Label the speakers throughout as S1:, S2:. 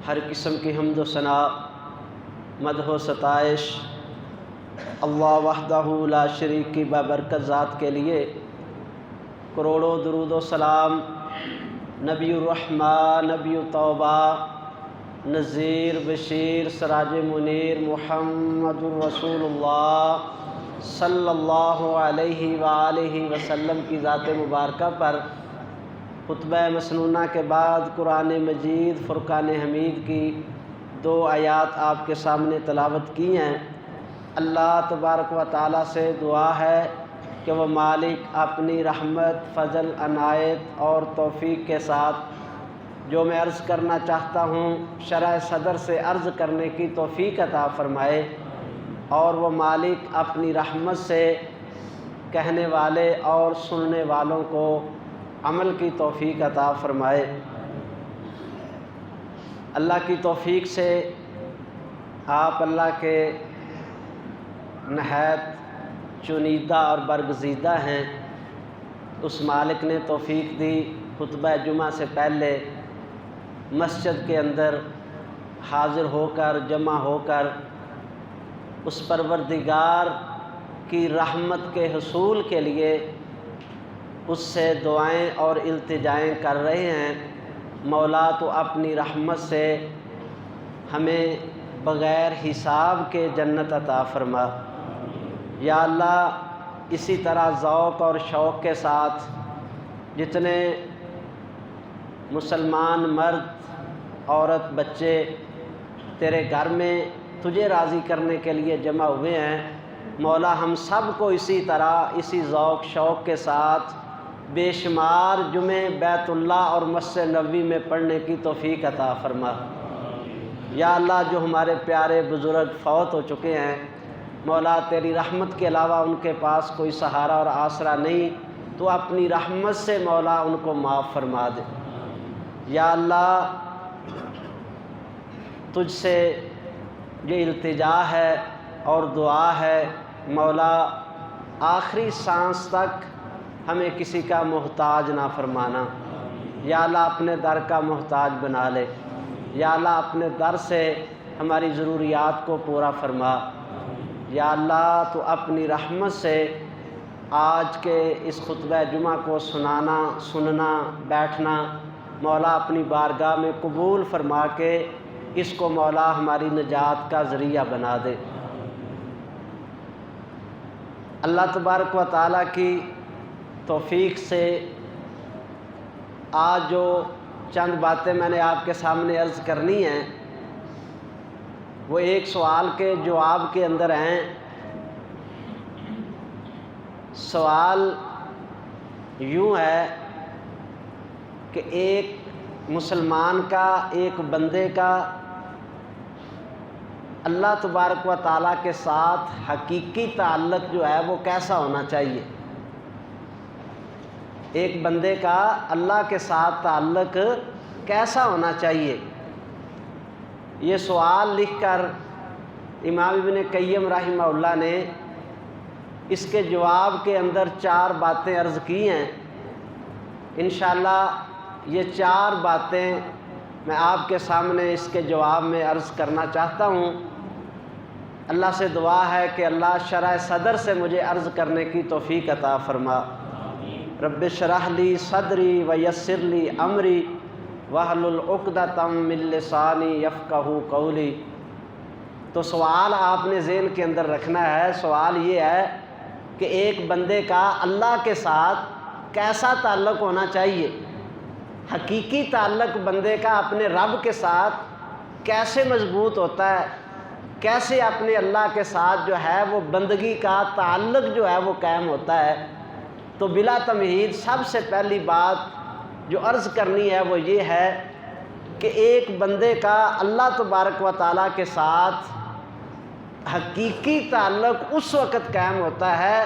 S1: ہر قسم کی حمد و ثنا، مدح و ستائش اللہ وحدہ لا شریک کی بابرکت ذات کے لیے، کروڑوں درود و سلام نبی الرحمہ، نبی توبہ، نذیر بشیر، سراج منیر محمد الرسول اللہ صلی اللہ علیہ وآلہ وسلم کی ذات مبارکہ پر خطبہ مسنونہ کے بعد قرآن مجید فرقان حمید کی 2 آیات آپ کے سامنے تلاوت کی ہیں۔ اللہ تبارک و تعالیٰ سے دعا ہے کہ وہ مالک اپنی رحمت، فضل، عنایت اور توفیق کے ساتھ جو میں عرض کرنا چاہتا ہوں شرح صدر سے عرض کرنے کی توفیق عطا فرمائے، اور وہ مالک اپنی رحمت سے کہنے والے اور سننے والوں کو عمل کی توفیق عطا فرمائے۔ اللہ کی توفیق سے آپ اللہ کے نہایت چنیدہ اور برگزیدہ ہیں۔ اس مالک نے توفیق دی خطبہ جمعہ سے پہلے مسجد کے اندر حاضر ہو کر، جمع ہو کر اس پروردگار کی رحمت کے حصول کے لیے اس سے دعائیں اور التجائیں کر رہے ہیں۔ مولا تو اپنی رحمت سے ہمیں بغیر حساب کے جنت عطا فرما۔ یا اللہ، اسی طرح ذوق اور شوق کے ساتھ جتنے مسلمان مرد، عورت، بچے تیرے گھر میں تجھے راضی کرنے کے لیے جمع ہوئے ہیں، مولا ہم سب کو اسی طرح اسی ذوق شوق کے ساتھ بے شمار جمعے بیت اللہ اور مسجد نبوی میں پڑھنے کی توفیق عطا فرما۔ یا اللہ، جو ہمارے پیارے بزرگ فوت ہو چکے ہیں، مولا تیری رحمت کے علاوہ ان کے پاس کوئی سہارا اور آسرا نہیں، تو اپنی رحمت سے مولا ان کو معاف فرما دے۔ یا اللہ، تجھ سے یہ التجا ہے اور دعا ہے، مولا آخری سانس تک ہمیں کسی کا محتاج نہ فرمانا۔ یا اللہ، اپنے در کا محتاج بنا لے۔ یا اللہ، اپنے در سے ہماری ضروریات کو پورا فرما۔ یا اللہ، تو اپنی رحمت سے آج کے اس خطبہ جمعہ کو سننا، بیٹھنا، مولا اپنی بارگاہ میں قبول فرما کے اس کو مولا ہماری نجات کا ذریعہ بنا دے۔ اللہ تبارک و تعالیٰ کی توفیق سے آج جو چند باتیں میں نے آپ کے سامنے عرض کرنی ہیں، وہ ایک سوال کے جواب کے اندر ہیں۔ سوال یوں ہے کہ ایک مسلمان کا، ایک بندے کا اللہ تبارک و تعالیٰ کے ساتھ حقیقی تعلق جو ہے وہ کیسا ہونا چاہیے؟ ایک بندے کا اللہ کے ساتھ تعلق کیسا ہونا چاہیے؟ یہ سوال لکھ کر امام ابن قیم رحمہ اللہ نے اس کے جواب کے اندر 4 باتیں عرض کی ہیں۔ انشاءاللہ یہ 4 باتیں میں آپ کے سامنے اس کے جواب میں عرض کرنا چاہتا ہوں۔ اللہ سے دعا ہے کہ اللہ شرح صدر سے مجھے عرض کرنے کی توفیق عطا فرما۔ رب اشرح لی صدری ویسر لی امری واحلل عقدۃ من لسانی یفقہوا قولی۔ تو سوال آپ نے ذہن کے اندر رکھنا ہے۔ سوال یہ ہے کہ ایک بندے کا اللہ کے ساتھ کیسا تعلق ہونا چاہیے؟ حقیقی تعلق بندے کا اپنے رب کے ساتھ کیسے مضبوط ہوتا ہے؟ کیسے اپنے اللہ کے ساتھ جو ہے وہ بندگی کا تعلق جو ہے وہ قائم ہوتا ہے؟ تو بلا تمہید سب سے پہلی بات جو عرض کرنی ہے وہ یہ ہے کہ ایک بندے کا اللہ تبارک و تعالیٰ کے ساتھ حقیقی تعلق اس وقت قائم ہوتا ہے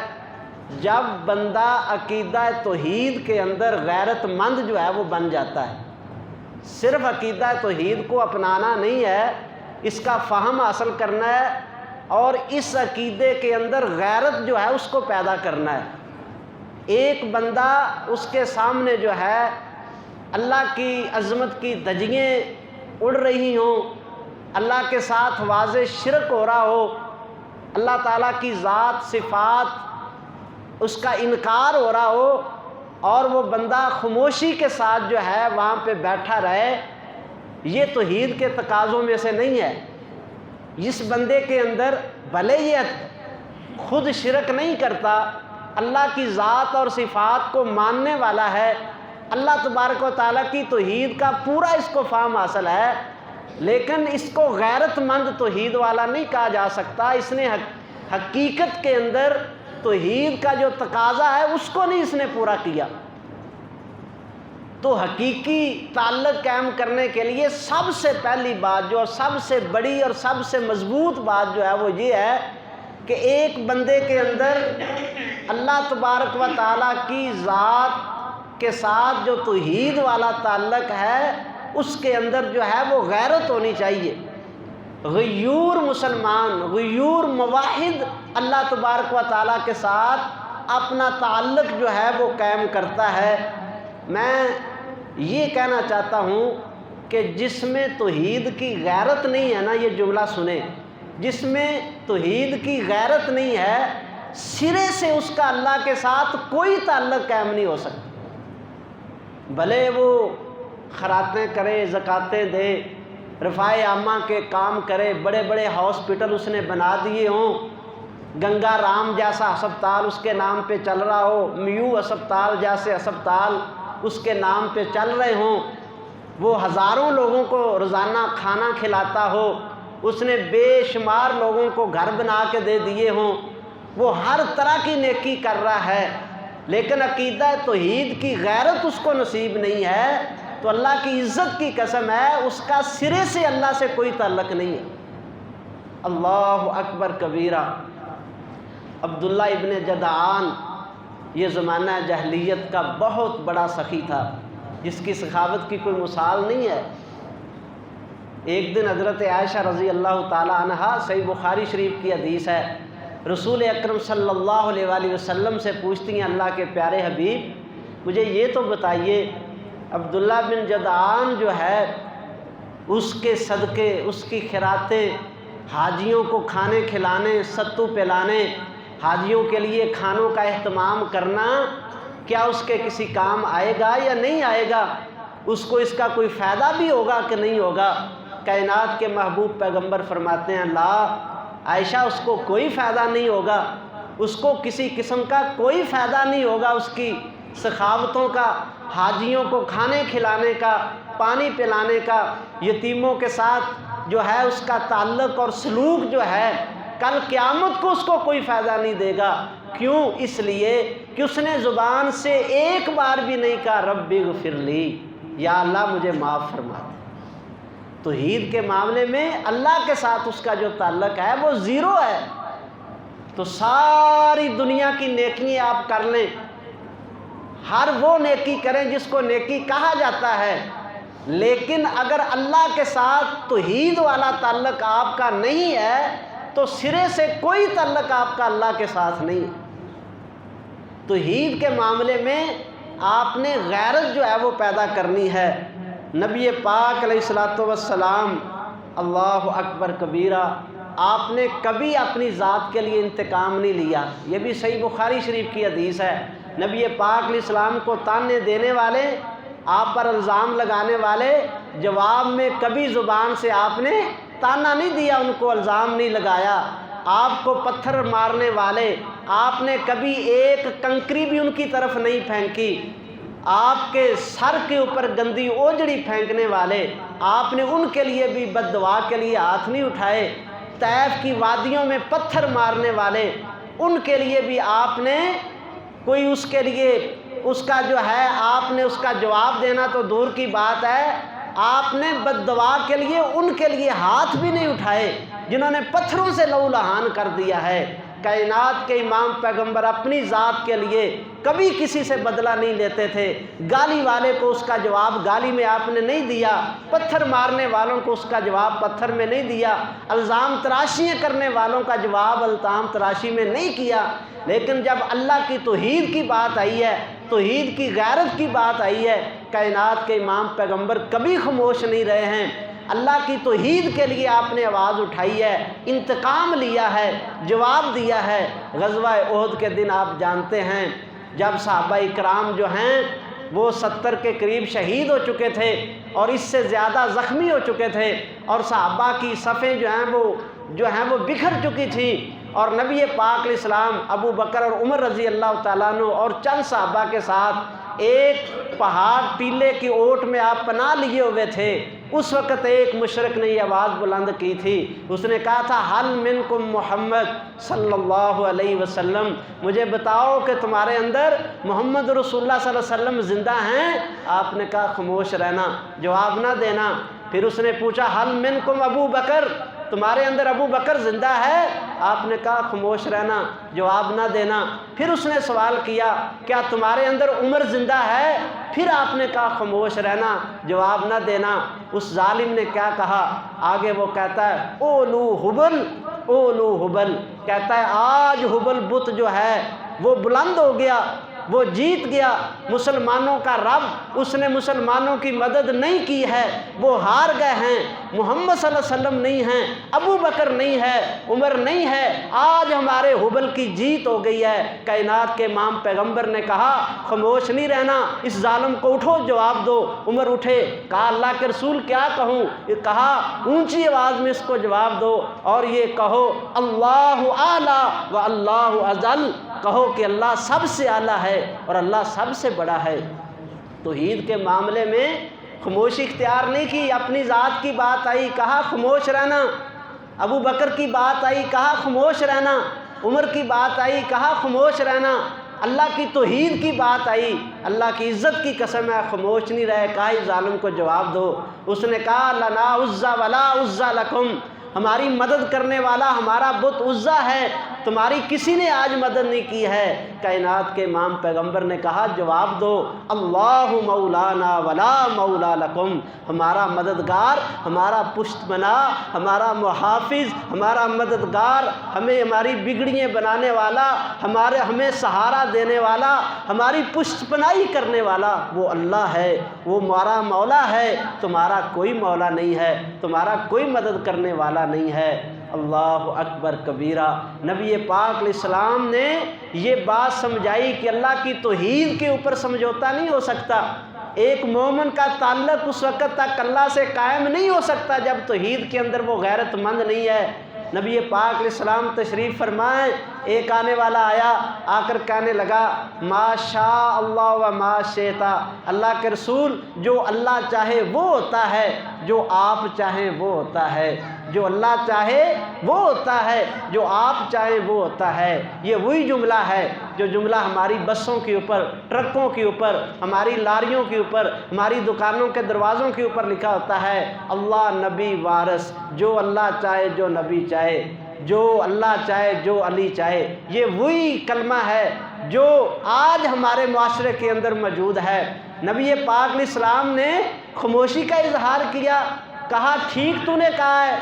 S1: جب بندہ عقیدہ توحید کے اندر غیرت مند جو ہے وہ بن جاتا ہے۔ صرف عقیدہ توحید کو اپنانا نہیں ہے، اس کا فہم حاصل کرنا ہے اور اس عقیدے کے اندر غیرت جو ہے اس کو پیدا کرنا ہے۔ ایک بندہ اس کے سامنے جو ہے اللہ کی عظمت کی دھجیاں اڑ رہی ہوں، اللہ کے ساتھ واضح شرک ہو رہا ہو، اللہ تعالیٰ کی ذات صفات اس کا انکار ہو رہا ہو، اور وہ بندہ خاموشی کے ساتھ جو ہے وہاں پہ بیٹھا رہے، یہ توحید کے تقاضوں میں سے نہیں ہے۔ جس بندے کے اندر بھلے یہ خود شرک نہیں کرتا، اللہ کی ذات اور صفات کو ماننے والا ہے، اللہ تبارک و تعالیٰ کی توحید کا پورا اس کو فہم حاصل ہے، لیکن اس کو غیرت مند توحید والا نہیں کہا جا سکتا۔ اس نے حقیقت کے اندر توحید کا جو تقاضا ہے اس کو نہیں اس نے پورا کیا۔ تو حقیقی تعلق قائم کرنے کے لیے سب سے پہلی بات جو سب سے بڑی اور سب سے مضبوط بات جو ہے وہ یہ ہے کہ ایک بندے کے اندر اللہ تبارک و تعالیٰ کی ذات کے ساتھ جو توحید والا تعلق ہے اس کے اندر جو ہے وہ غیرت ہونی چاہیے۔ غیور مسلمان، غیور موحد اللہ تبارک و تعالیٰ کے ساتھ اپنا تعلق جو ہے وہ قائم کرتا ہے۔ میں یہ کہنا چاہتا ہوں کہ جس میں توحید کی غیرت نہیں ہے نا، یہ جملہ سنیں، جس میں توحید کی غیرت نہیں ہے، سرے سے اس کا اللہ کے ساتھ کوئی تعلق قائم نہیں ہو سکتا۔ بھلے وہ خیراتیں کرے، زکاتیں دے، رفاع عامہ کے کام کرے، بڑے بڑے ہاسپٹل اس نے بنا دیے ہوں، گنگا رام جیسا ہسپتال اس کے نام پہ چل رہا ہو، میو ہسپتال جیسے ہسپتال اس کے نام پہ چل رہے ہوں، وہ ہزاروں لوگوں کو روزانہ کھانا کھلاتا ہو، اس نے بے شمار لوگوں کو گھر بنا کے دے دیے ہوں، وہ ہر طرح کی نیکی کر رہا ہے، لیکن عقیدہ توحید کی غیرت اس کو نصیب نہیں ہے، تو اللہ کی عزت کی قسم ہے اس کا سرے سے اللہ سے کوئی تعلق نہیں ہے۔ اللہ اکبر کبیرہ۔ عبداللہ ابن جدعان یہ زمانہ جاہلیت کا بہت بڑا سخی تھا جس کی سخاوت کی کوئی مثال نہیں ہے۔ ایک دن حضرت عائشہ رضی اللہ تعالی عنہا، صحیح بخاری شریف کی حدیث ہے، رسول اکرم صلی اللہ علیہ وآلہ وسلم سے پوچھتی ہیں اللہ کے پیارے حبیب مجھے یہ تو بتائیے عبداللہ بن جدعان جو ہے اس کے صدقے، اس کی خیراتیں، حاجیوں کو کھانے کھلانے، ستو پلانے، حاجیوں کے لیے کھانوں کا اہتمام کرنا، کیا اس کے کسی کام آئے گا یا نہیں آئے گا؟ اس کو اس کا کوئی فائدہ بھی ہوگا کہ نہیں ہوگا؟ کائنات کے محبوب پیغمبر فرماتے ہیں لا عائشہ، اس کو کوئی فائدہ نہیں ہوگا، اس کو کسی قسم کا کوئی فائدہ نہیں ہوگا، اس کی سخاوتوں کا، حاجیوں کو کھانے کھلانے کا، پانی پلانے کا، یتیموں کے ساتھ جو ہے اس کا تعلق اور سلوک جو ہے کل قیامت کو اس کو کوئی فائدہ نہیں دے گا۔ کیوں؟ اس لیے کہ اس نے زبان سے ایک بار بھی نہیں کہا رب اغفر لی، یا اللہ مجھے معاف فرما دے۔ توحید کے معاملے میں اللہ کے ساتھ اس کا جو تعلق ہے وہ زیرو ہے۔ تو ساری دنیا کی نیکیاں آپ کر لیں، ہر وہ نیکی کریں جس کو نیکی کہا جاتا ہے، لیکن اگر اللہ کے ساتھ توحید والا تعلق آپ کا نہیں ہے تو سرے سے کوئی تعلق آپ کا اللہ کے ساتھ نہیں ہے۔ توحید کے معاملے میں آپ نے غیرت جو ہے وہ پیدا کرنی ہے۔ نبی پاک علیہ الصلوۃ والسلام، اللہ اکبر کبیرہ، آپ نے کبھی اپنی ذات کے لیے انتقام نہیں لیا۔ یہ بھی صحیح بخاری شریف کی حدیث ہے۔ نبی پاک علیہ السلام کو تانے دینے والے، آپ پر الزام لگانے والے، جواب میں کبھی زبان سے آپ نے تانا نہیں دیا، ان کو الزام نہیں لگایا۔ آپ کو پتھر مارنے والے، آپ نے کبھی ایک کنکری بھی ان کی طرف نہیں پھینکی۔ آپ کے سر کے اوپر گندی اوجڑی پھینکنے والے، آپ نے ان کے لیے بھی بد دعا کے لیے ہاتھ نہیں اٹھائے۔ طیف کی وادیوں میں پتھر مارنے والے، ان کے لیے بھی آپ نے کوئی اس کے لیے اس کا جو ہے آپ نے اس کا جواب دینا تو دور کی بات ہے، آپ نے بد دعا کے لیے ان کے لیے ہاتھ بھی نہیں اٹھائے جنہوں نے پتھروں سے لہو لہان کر دیا ہے۔ کائنات کے امام پیغمبر اپنی ذات کے لیے کبھی کسی سے بدلہ نہیں لیتے تھے۔ گالی والے کو اس کا جواب گالی میں آپ نے نہیں دیا، پتھر مارنے والوں کو اس کا جواب پتھر میں نہیں دیا، الزام تراشیاں کرنے والوں کا جواب الزام تراشی میں نہیں کیا۔ لیکن جب اللہ کی توحید کی بات آئی ہے، توحید کی غیرت کی بات آئی ہے، کائنات کے امام پیغمبر کبھی خاموش نہیں رہے ہیں۔ اللہ کی توحید کے لیے آپ نے آواز اٹھائی ہے، انتقام لیا ہے، جواب دیا ہے۔ غزوہ احد کے دن آپ جانتے ہیں جب صحابہ اکرام جو ہیں وہ 70 کے قریب شہید ہو چکے تھے اور اس سے زیادہ زخمی ہو چکے تھے، اور صحابہ کی صفیں جو ہیں وہ بکھر چکی تھیں، اور نبی پاک علیہ السلام ابو بکر اور عمر رضی اللہ تعالیٰ عنہ اور چند صحابہ کے ساتھ ایک پہاڑ ٹیلے کی اوٹ میں آپ پناہ لیے ہوئے تھے۔ اس وقت ایک مشرک نے یہ آواز بلند کی تھی، اس نے کہا تھا حل منکم محمد صلی اللہ علیہ وسلم، مجھے بتاؤ کہ تمہارے اندر محمد رسول اللہ صلی اللہ علیہ وسلم زندہ ہیں؟ آپ نے کہا خاموش رہنا، جواب نہ دینا۔ پھر اس نے پوچھا حل منکم ابو بکر، تمہارے اندر ابو بکر زندہ ہے؟ آپ نے کہا خاموش رہنا، جواب نہ دینا۔ پھر اس نے سوال کیا کیا تمہارے اندر عمر زندہ ہے؟ پھر آپ نے کہا خاموش رہنا، جواب نہ دینا۔ اس ظالم نے کیا کہا؟ آگے وہ کہتا ہے اولو حبل، اولو حبل، کہتا ہے آج حبل بت جو ہے وہ بلند ہو گیا، وہ جیت گیا، مسلمانوں کا رب، اس نے مسلمانوں کی مدد نہیں کی ہے، وہ ہار گئے ہیں، محمد صلی اللہ علیہ وسلم نہیں ہیں، ابو بکر نہیں ہے، عمر نہیں ہے، آج ہمارے حبل کی جیت ہو گئی ہے۔ کائنات کے امام پیغمبر نے کہا خاموش نہیں رہنا، اس ظالم کو اٹھو جواب دو۔ عمر اٹھے، کہا اللہ کے رسول کیا کہوں؟ کہا اونچی آواز میں اس کو جواب دو اور یہ کہو اللہ اعلیٰ و اللہ اجل، کہو کہ اللہ سب سے اعلیٰ ہے اور اللہ سب سے بڑا ہے۔ توحید کے معاملے میں خاموشی اختیار نہیں کی، اپنی ذات کی بات آئی کہا خاموش رہنا، ابو بکر کی بات آئی کہا خاموش رہنا، عمر کی بات آئی کہا خاموش رہنا، اللہ کی توحید کی بات آئی، اللہ کی عزت کی قسم ہے خاموش نہیں رہے، کہا اس ظالم کو جواب دو۔ اس نے کہا لنا عزا ولا عزا لکم، ہماری مدد کرنے والا ہمارا بت عزا ہے، تمہاری کسی نے آج مدد نہیں کی ہے۔ کائنات کے امام پیغمبر نے کہا جواب دو اللہ مولانا ولا مولا لکم، ہمارا مددگار، ہمارا پشت بنا، ہمارا محافظ، ہمارا مددگار، ہمیں ہماری بگڑیاں بنانے والا، ہمیں سہارا دینے والا، ہماری پشت پناہی کرنے والا وہ اللہ ہے، وہ ہمارا مولا ہے، تمہارا کوئی مولا نہیں ہے، تمہارا کوئی مدد کرنے والا نہیں ہے۔ اللہ اکبر کبیرہ۔ نبی پاک علیہ السلام نے یہ بات سمجھائی کہ اللہ کی توحید کے اوپر سمجھوتا نہیں ہو سکتا، ایک مومن کا تعلق اس وقت تک اللہ سے قائم نہیں ہو سکتا جب توحید کے اندر وہ غیرت مند نہیں ہے۔ نبی پاک علیہ السلام تشریف فرمائیں، ایک آنے والا آیا، آ کر کہنے لگا ما شاء اللہ و ما شئتا، اللہ کے رسول جو اللہ چاہے وہ ہوتا ہے، جو آپ چاہیں وہ ہوتا ہے، جو اللہ چاہے وہ ہوتا ہے، جو آپ چاہیں وہ ہوتا ہے۔ یہ وہی جملہ ہے جو جملہ ہماری بسوں کے اوپر، ٹرکوں کے اوپر، ہماری لاریوں کے اوپر، ہماری دکانوں کے دروازوں کے اوپر لکھا ہوتا ہے اللہ نبی وارث، جو اللہ چاہے جو نبی چاہے، جو اللہ چاہے جو علی چاہے۔ یہ وہی کلمہ ہے جو آج ہمارے معاشرے کے اندر موجود ہے۔ نبی پاک علیہ السلام نے خاموشی کا اظہار کیا، کہا ٹھیک تو نے کہا ہے،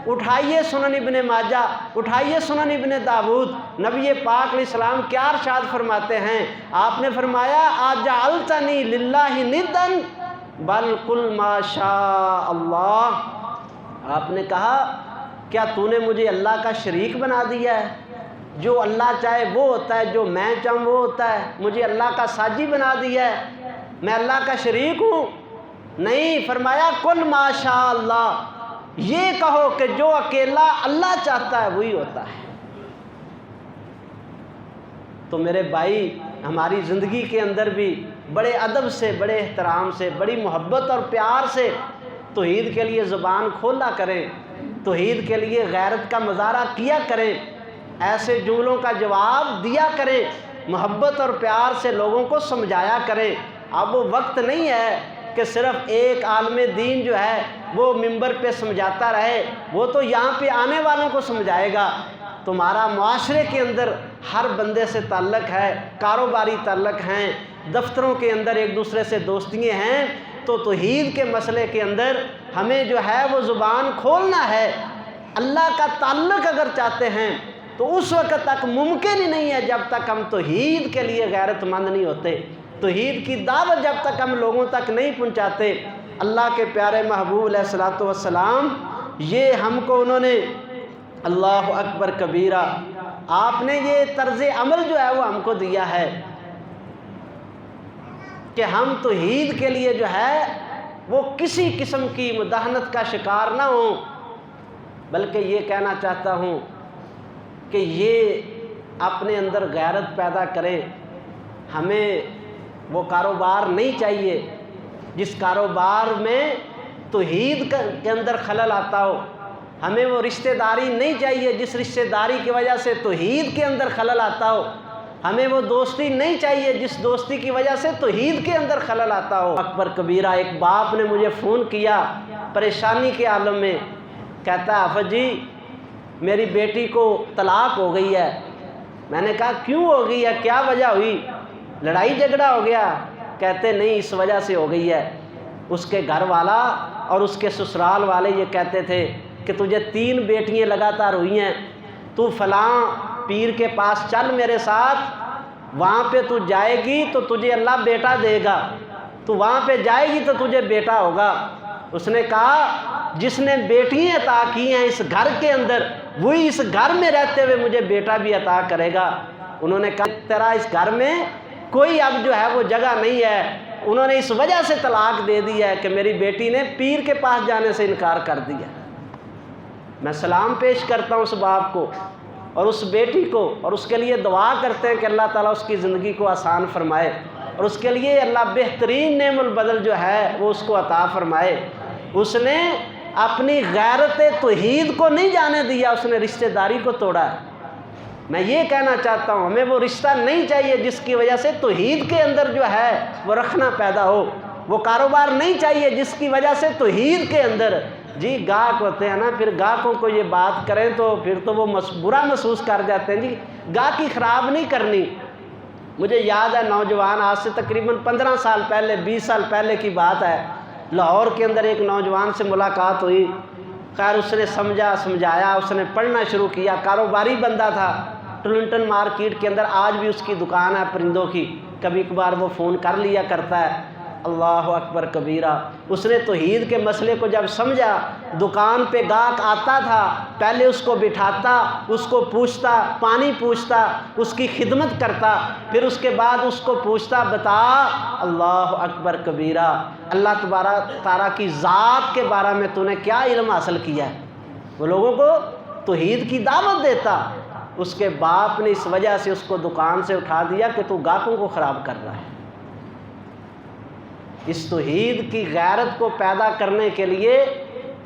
S1: اٹھائیے سنن ابن ماجہ، اٹھائیے سنن ابن داود۔ نبی پاک علیہ السلام کیا ارشاد فرماتے ہیں؟ آپ نے فرمایا اجعلتنی للہ ندن بل قل ما شاء اللہ، آپ نے کہا کیا تو نے مجھے اللہ کا شریک بنا دیا ہے؟ جو اللہ چاہے وہ ہوتا ہے، جو میں چاہوں وہ ہوتا ہے، مجھے اللہ کا ساجی بنا دیا ہے، میں اللہ کا شریک ہوں؟ نہیں، فرمایا قل ما شاء اللہ، یہ کہو کہ جو اکیلا اللہ چاہتا ہے وہی ہوتا ہے۔ تو میرے بھائی، ہماری زندگی کے اندر بھی بڑے ادب سے، بڑے احترام سے، بڑی محبت اور پیار سے توحید کے لیے زبان کھولا کریں، توحید کے لیے غیرت کا مظاہرہ کیا کریں، ایسے جملوں کا جواب دیا کریں، محبت اور پیار سے لوگوں کو سمجھایا کریں۔ اب وہ وقت نہیں ہے کہ صرف ایک عالم دین جو ہے وہ ممبر پہ سمجھاتا رہے، وہ تو یہاں پہ آنے والوں کو سمجھائے گا۔ تمہارا معاشرے کے اندر ہر بندے سے تعلق ہے، کاروباری تعلق ہیں، دفتروں کے اندر ایک دوسرے سے دوستیاں ہیں، تو توحید کے مسئلے کے اندر ہمیں جو ہے وہ زبان کھولنا ہے۔ اللہ کا تعلق اگر چاہتے ہیں تو اس وقت تک ممکن ہی نہیں ہے جب تک ہم توحید کے لیے غیرت مند نہیں ہوتے، توحید کی دعوت جب تک ہم لوگوں تک نہیں پہنچاتے۔ اللہ کے پیارے محبوب علیہ الصلوۃ والسلام یہ ہم کو انہوں نے اللہ اکبر کبیرہ آپ نے یہ طرز عمل جو ہے وہ ہم کو دیا ہے کہ ہم توحید کے لیے جو ہے وہ کسی قسم کی مداہنت کا شکار نہ ہوں، بلکہ یہ کہنا چاہتا ہوں کہ یہ اپنے اندر غیرت پیدا کرے۔ ہمیں وہ کاروبار نہیں چاہیے جس کاروبار میں توحید کے اندر خلل آتا ہو، ہمیں وہ رشتہ داری نہیں چاہیے جس رشتہ داری کی وجہ سے توحید کے اندر خلل آتا ہو، ہمیں وہ دوستی نہیں چاہیے جس دوستی کی وجہ سے توحید کے اندر خلل آتا ہو۔ اکبر کبیرہ ایک باپ نے مجھے فون کیا پریشانی کے عالم میں، کہتا ہے حافظ جی میری بیٹی کو طلاق ہو گئی ہے۔ میں نے کہا کیوں ہو گئی ہے، کیا وجہ ہوئی، لڑائی جھگڑا ہو گیا؟ کہتے نہیں اس وجہ سے ہو گئی ہے، اس کے گھر والا اور اس کے سسرال والے یہ کہتے تھے کہ تجھے 3 بیٹیاں لگاتار ہوئی ہیں، تو فلاں پیر کے پاس چل میرے ساتھ، وہاں پہ تو جائے گی تو تجھے اللہ بیٹا دے گا، تو وہاں پہ جائے گی تو تجھے بیٹا ہوگا۔ اس نے کہا جس نے بیٹیاں عطا کی ہیں اس گھر کے اندر وہی اس گھر میں رہتے ہوئے مجھے بیٹا بھی عطا کرے گا۔ انہوں نے کہا تیرا اس گھر میں کوئی اب جو ہے وہ جگہ نہیں ہے، انہوں نے اس وجہ سے طلاق دے دی ہے کہ میری بیٹی نے پیر کے پاس جانے سے انکار کر دیا۔ میں سلام پیش کرتا ہوں اس باپ کو اور اس بیٹی کو، اور اس کے لیے دعا کرتے ہیں کہ اللہ تعالیٰ اس کی زندگی کو آسان فرمائے اور اس کے لیے اللہ بہترین نعم البدل جو ہے وہ اس کو عطا فرمائے۔ اس نے اپنی غیرت توحید کو نہیں جانے دیا، اس نے رشتہ داری کو توڑا ہے۔ میں یہ کہنا چاہتا ہوں ہمیں وہ رشتہ نہیں چاہیے جس کی وجہ سے توحید کے اندر جو ہے وہ رکھنا پیدا ہو، وہ کاروبار نہیں چاہیے جس کی وجہ سے توحید کے اندر جی گاہک ہوتے ہیں نا، پھر گاہکوں کو یہ بات کریں تو پھر تو وہ برا محسوس کر جاتے ہیں، جی گاہکی خراب نہیں کرنی۔ مجھے یاد ہے نوجوان آج سے تقریباً 15 سال پہلے 20 سال پہلے کی بات ہے، لاہور کے اندر ایک نوجوان سے ملاقات ہوئی، خیر اس نے سمجھایا، اس نے پڑھنا شروع کیا، کاروباری بندہ تھا، ٹولنٹن مارکیٹ کے اندر آج بھی اس کی دکان ہے پرندوں کی، کبھی کبھار وہ فون کر لیا کرتا ہے۔ اللہ اکبر کبیرہ، اس نے توحید کے مسئلے کو جب سمجھا، دکان پہ گاہک آتا تھا پہلے اس کو بٹھاتا، اس کو پوچھتا، پانی پوچھتا، اس کی خدمت کرتا، پھر اس کے بعد اس کو پوچھتا بتا اللہ اکبر کبیرہ اللہ تبارک تعالیٰ کی ذات کے بارے میں تو نے کیا علم حاصل کیا ہے، وہ لوگوں کو توحید کی دعوت دیتا۔ اس کے باپ نے اس وجہ سے اس کو دکان سے اٹھا دیا کہ تو گاہکوں کو خراب کر رہا ہے۔ اس توحید کی غیرت کو پیدا کرنے کے لیے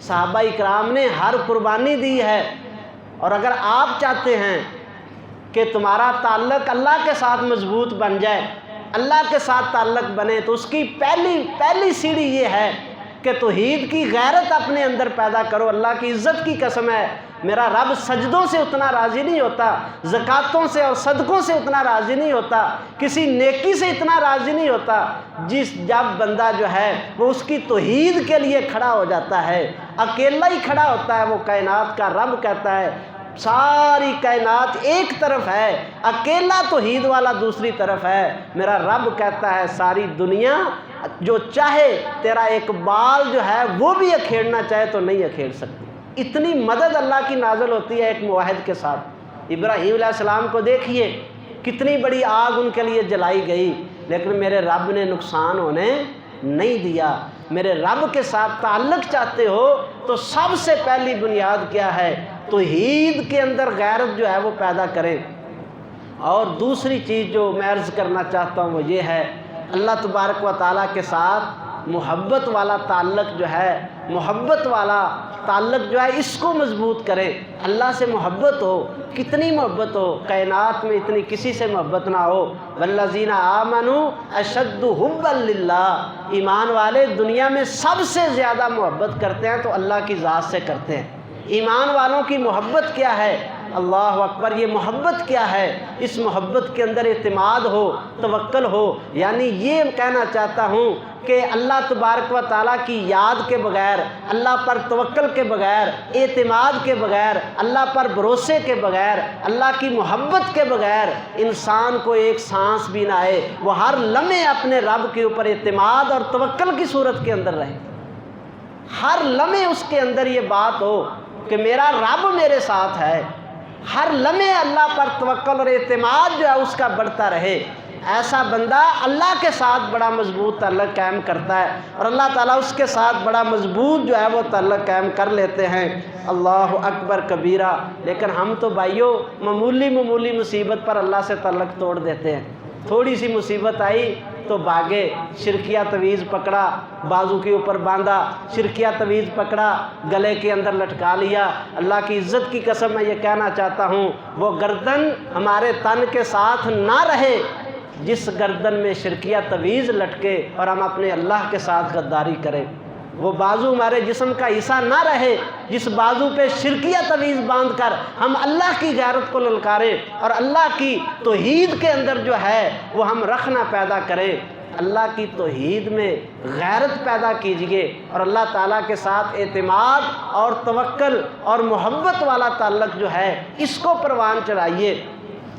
S1: صحابہ اکرام نے ہر قربانی دی ہے، اور اگر آپ چاہتے ہیں کہ تمہارا تعلق اللہ کے ساتھ مضبوط بن جائے، اللہ کے ساتھ تعلق بنے، تو اس کی پہلی سیڑھی یہ ہے کہ توحید کی غیرت اپنے اندر پیدا کرو۔ اللہ کی عزت کی قسم ہے میرا رب سجدوں سے اتنا راضی نہیں ہوتا، زکاتوں سے اور صدقوں سے اتنا راضی نہیں ہوتا، کسی نیکی سے اتنا راضی نہیں ہوتا جب بندہ جو ہے وہ اس کی توحید کے لیے کھڑا ہو جاتا ہے، اکیلا ہی کھڑا ہوتا ہے۔ وہ کائنات کا رب کہتا ہے ساری کائنات ایک طرف ہے، اکیلا توحید والا دوسری طرف ہے۔ میرا رب کہتا ہے ساری دنیا جو چاہے تیرا ایک بال جو ہے وہ بھی اکھیڑنا چاہے تو نہیں اکھیڑ سکتی۔ اتنی مدد اللہ کی نازل ہوتی ہے ایک موحد کے ساتھ۔ ابراہیم علیہ السلام کو دیکھیے کتنی بڑی آگ ان کے لیے جلائی گئی، لیکن میرے رب نے نقصان ہونے نہیں دیا۔ میرے رب کے ساتھ تعلق چاہتے ہو تو سب سے پہلی بنیاد کیا ہے؟ توحید کے اندر غیرت جو ہے وہ پیدا کریں۔ اور دوسری چیز جو میں عرض کرنا چاہتا ہوں وہ یہ ہے، اللہ تبارک و تعالیٰ کے ساتھ محبت والا تعلق جو ہے، محبت والا تعلق جو ہے اس کو مضبوط کریں۔ اللہ سے محبت ہو، کتنی محبت ہو، کائنات میں اتنی کسی سے محبت نہ ہو۔ والذین آمنوا اشد حبا للہ، ایمان والے دنیا میں سب سے زیادہ محبت کرتے ہیں تو اللہ کی ذات سے کرتے ہیں۔ ایمان والوں کی محبت کیا ہے؟ اللہ اکبر، یہ محبت کیا ہے؟ اس محبت کے اندر اعتماد ہو، توکل ہو، یعنی یہ کہنا چاہتا ہوں کہ اللہ تبارک و تعالیٰ کی یاد کے بغیر، اللہ پر توکل کے بغیر، اعتماد کے بغیر، اللہ پر بھروسے کے بغیر، اللہ کی محبت کے بغیر انسان کو ایک سانس بھی نہ آئے۔ وہ ہر لمحے اپنے رب کے اوپر اعتماد اور توکل کی صورت کے اندر رہے۔ ہر لمحے اس کے اندر یہ بات ہو کہ میرا رب میرے ساتھ ہے، ہر لمحے اللہ پر توکل اور اعتماد جو ہے اس کا بڑھتا رہے، ایسا بندہ اللہ کے ساتھ بڑا مضبوط تعلق قائم کرتا ہے اور اللہ تعالیٰ اس کے ساتھ بڑا مضبوط جو ہے وہ تعلق قائم کر لیتے ہیں۔ اللہ اکبر کبیرہ۔ لیکن ہم تو بھائیوں معمولی مصیبت پر اللہ سے تعلق توڑ دیتے ہیں، تھوڑی سی مصیبت آئی تو بھاگے، شرکیہ تویز پکڑا، بازو کے اوپر باندھا، شرکیہ تویز پکڑا، گلے کے اندر لٹکا لیا۔ اللہ کی عزت کی قسم میں یہ کہنا چاہتا ہوں، وہ گردن ہمارے تن کے ساتھ نہ رہے جس گردن میں شرکیہ تویز لٹکے اور ہم اپنے اللہ کے ساتھ غداری کریں، وہ بازو ہمارے جسم کا حصہ نہ رہے جس بازو پہ شرکیہ تویز باندھ کر ہم اللہ کی غیرت کو للکاریں اور اللہ کی توحید کے اندر جو ہے وہ ہم رکھنا پیدا کریں۔ اللہ کی توحید میں غیرت پیدا کیجئے اور اللہ تعالیٰ کے ساتھ اعتماد اور توکل اور محبت والا تعلق جو ہے اس کو پروان چڑھائیے۔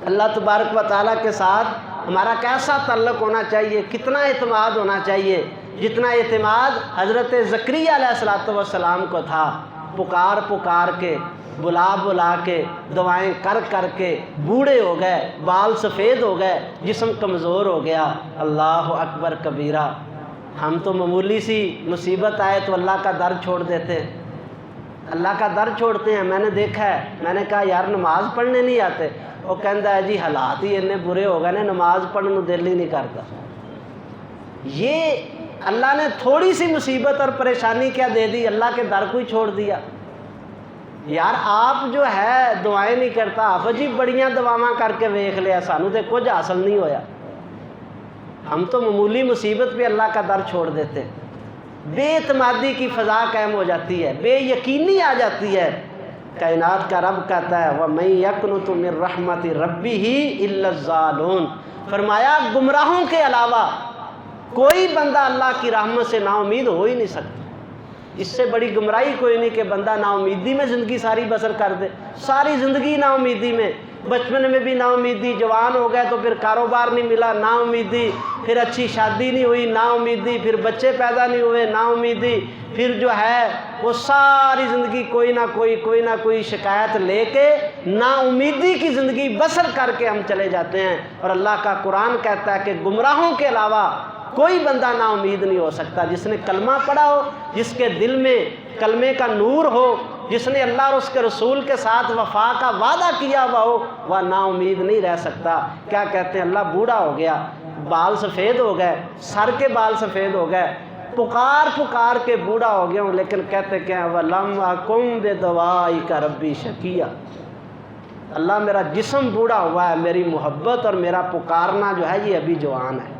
S1: اللہ تبارک و تعالیٰ کے ساتھ ہمارا کیسا تعلق ہونا چاہیے، کتنا اعتماد ہونا چاہیے، جتنا اعتماد حضرت زکریا علیہ السلام کو تھا، پکار پکار کے، بلا کے، دعائیں کر کے بوڑھے ہو گئے، بال سفید ہو گئے، جسم کمزور ہو گیا۔ اللہ اکبر کبیرہ۔ ہم تو معمولی سی مصیبت آئے تو اللہ کا در چھوڑ دیتے ہیں، اللہ کا در چھوڑتے ہیں۔ میں نے دیکھا ہے، میں نے کہا یار نماز پڑھنے نہیں آتے، وہ کہندا ہے جی حالات ہی اتنے برے ہو گئے نے، نماز پڑھنے دل ہی نہیں کرتا۔ یہ اللہ نے تھوڑی سی مصیبت اور پریشانی کیا دے دی، اللہ کے در کو ہی چھوڑ دیا۔ یار آپ جو ہے دعائیں نہیں کرتا، آپ جی بڑیاں دعاواں کر کے ویکھ لیا، سانو تے کچھ حاصل نہیں ہویا۔ ہم تو معمولی مصیبت پہ اللہ کا در چھوڑ دیتے ہیں، بے اعتمادی کی فضا قائم ہو جاتی ہے، بے یقینی آ جاتی ہے۔ کائنات کا رب کہتا ہے وَمَن يَقْنُطُ مِن رَحْمَتِ رَبِّهِ إِلَّا الضَّالُونَ، فرمایا گمراہوں کے علاوہ کوئی بندہ اللہ کی رحمت سے نا امید ہو ہی نہیں سکتا۔ اس سے بڑی گمراہی کوئی نہیں کہ بندہ نا امیدی میں زندگی ساری بسر کر دے، ساری زندگی نا امیدی میں، بچپن میں بھی نا امیدی، جوان ہو گئے تو پھر کاروبار نہیں ملا نا امیدی، پھر اچھی شادی نہیں ہوئی نا امیدی، پھر بچے پیدا نہیں ہوئے نا امیدی، پھر جو ہے وہ ساری زندگی کوئی نہ کوئی شکایت لے کے نا امیدی کی زندگی بسر کر کے ہم چلے جاتے ہیں۔ اور اللہ کا قرآن کہتا ہے کہ گمراہوں کے علاوہ کوئی بندہ نا امید نہیں ہو سکتا۔ جس نے کلمہ پڑھا ہو، جس کے دل میں کلمے کا نور ہو، جس نے اللہ اور اس کے رسول کے ساتھ وفا کا وعدہ کیا ہوا ہو، وہ نا امید نہیں رہ سکتا۔ کیا کہتے ہیں، اللہ بوڑھا ہو گیا، بال سفید ہو گئے، سر کے بال سفید ہو گئے، پکار کے بوڑھا ہو گیا ہوں، لیکن کہتے کیا ہیں وَلَمْ أَكُنْ بِدُعَائِكَ رَبِّي شَقِيًّا، اللہ میرا جسم بوڑھا ہوا ہے، میری محبت اور میرا پکارنا جو ہے یہ ابھی جوان ہے،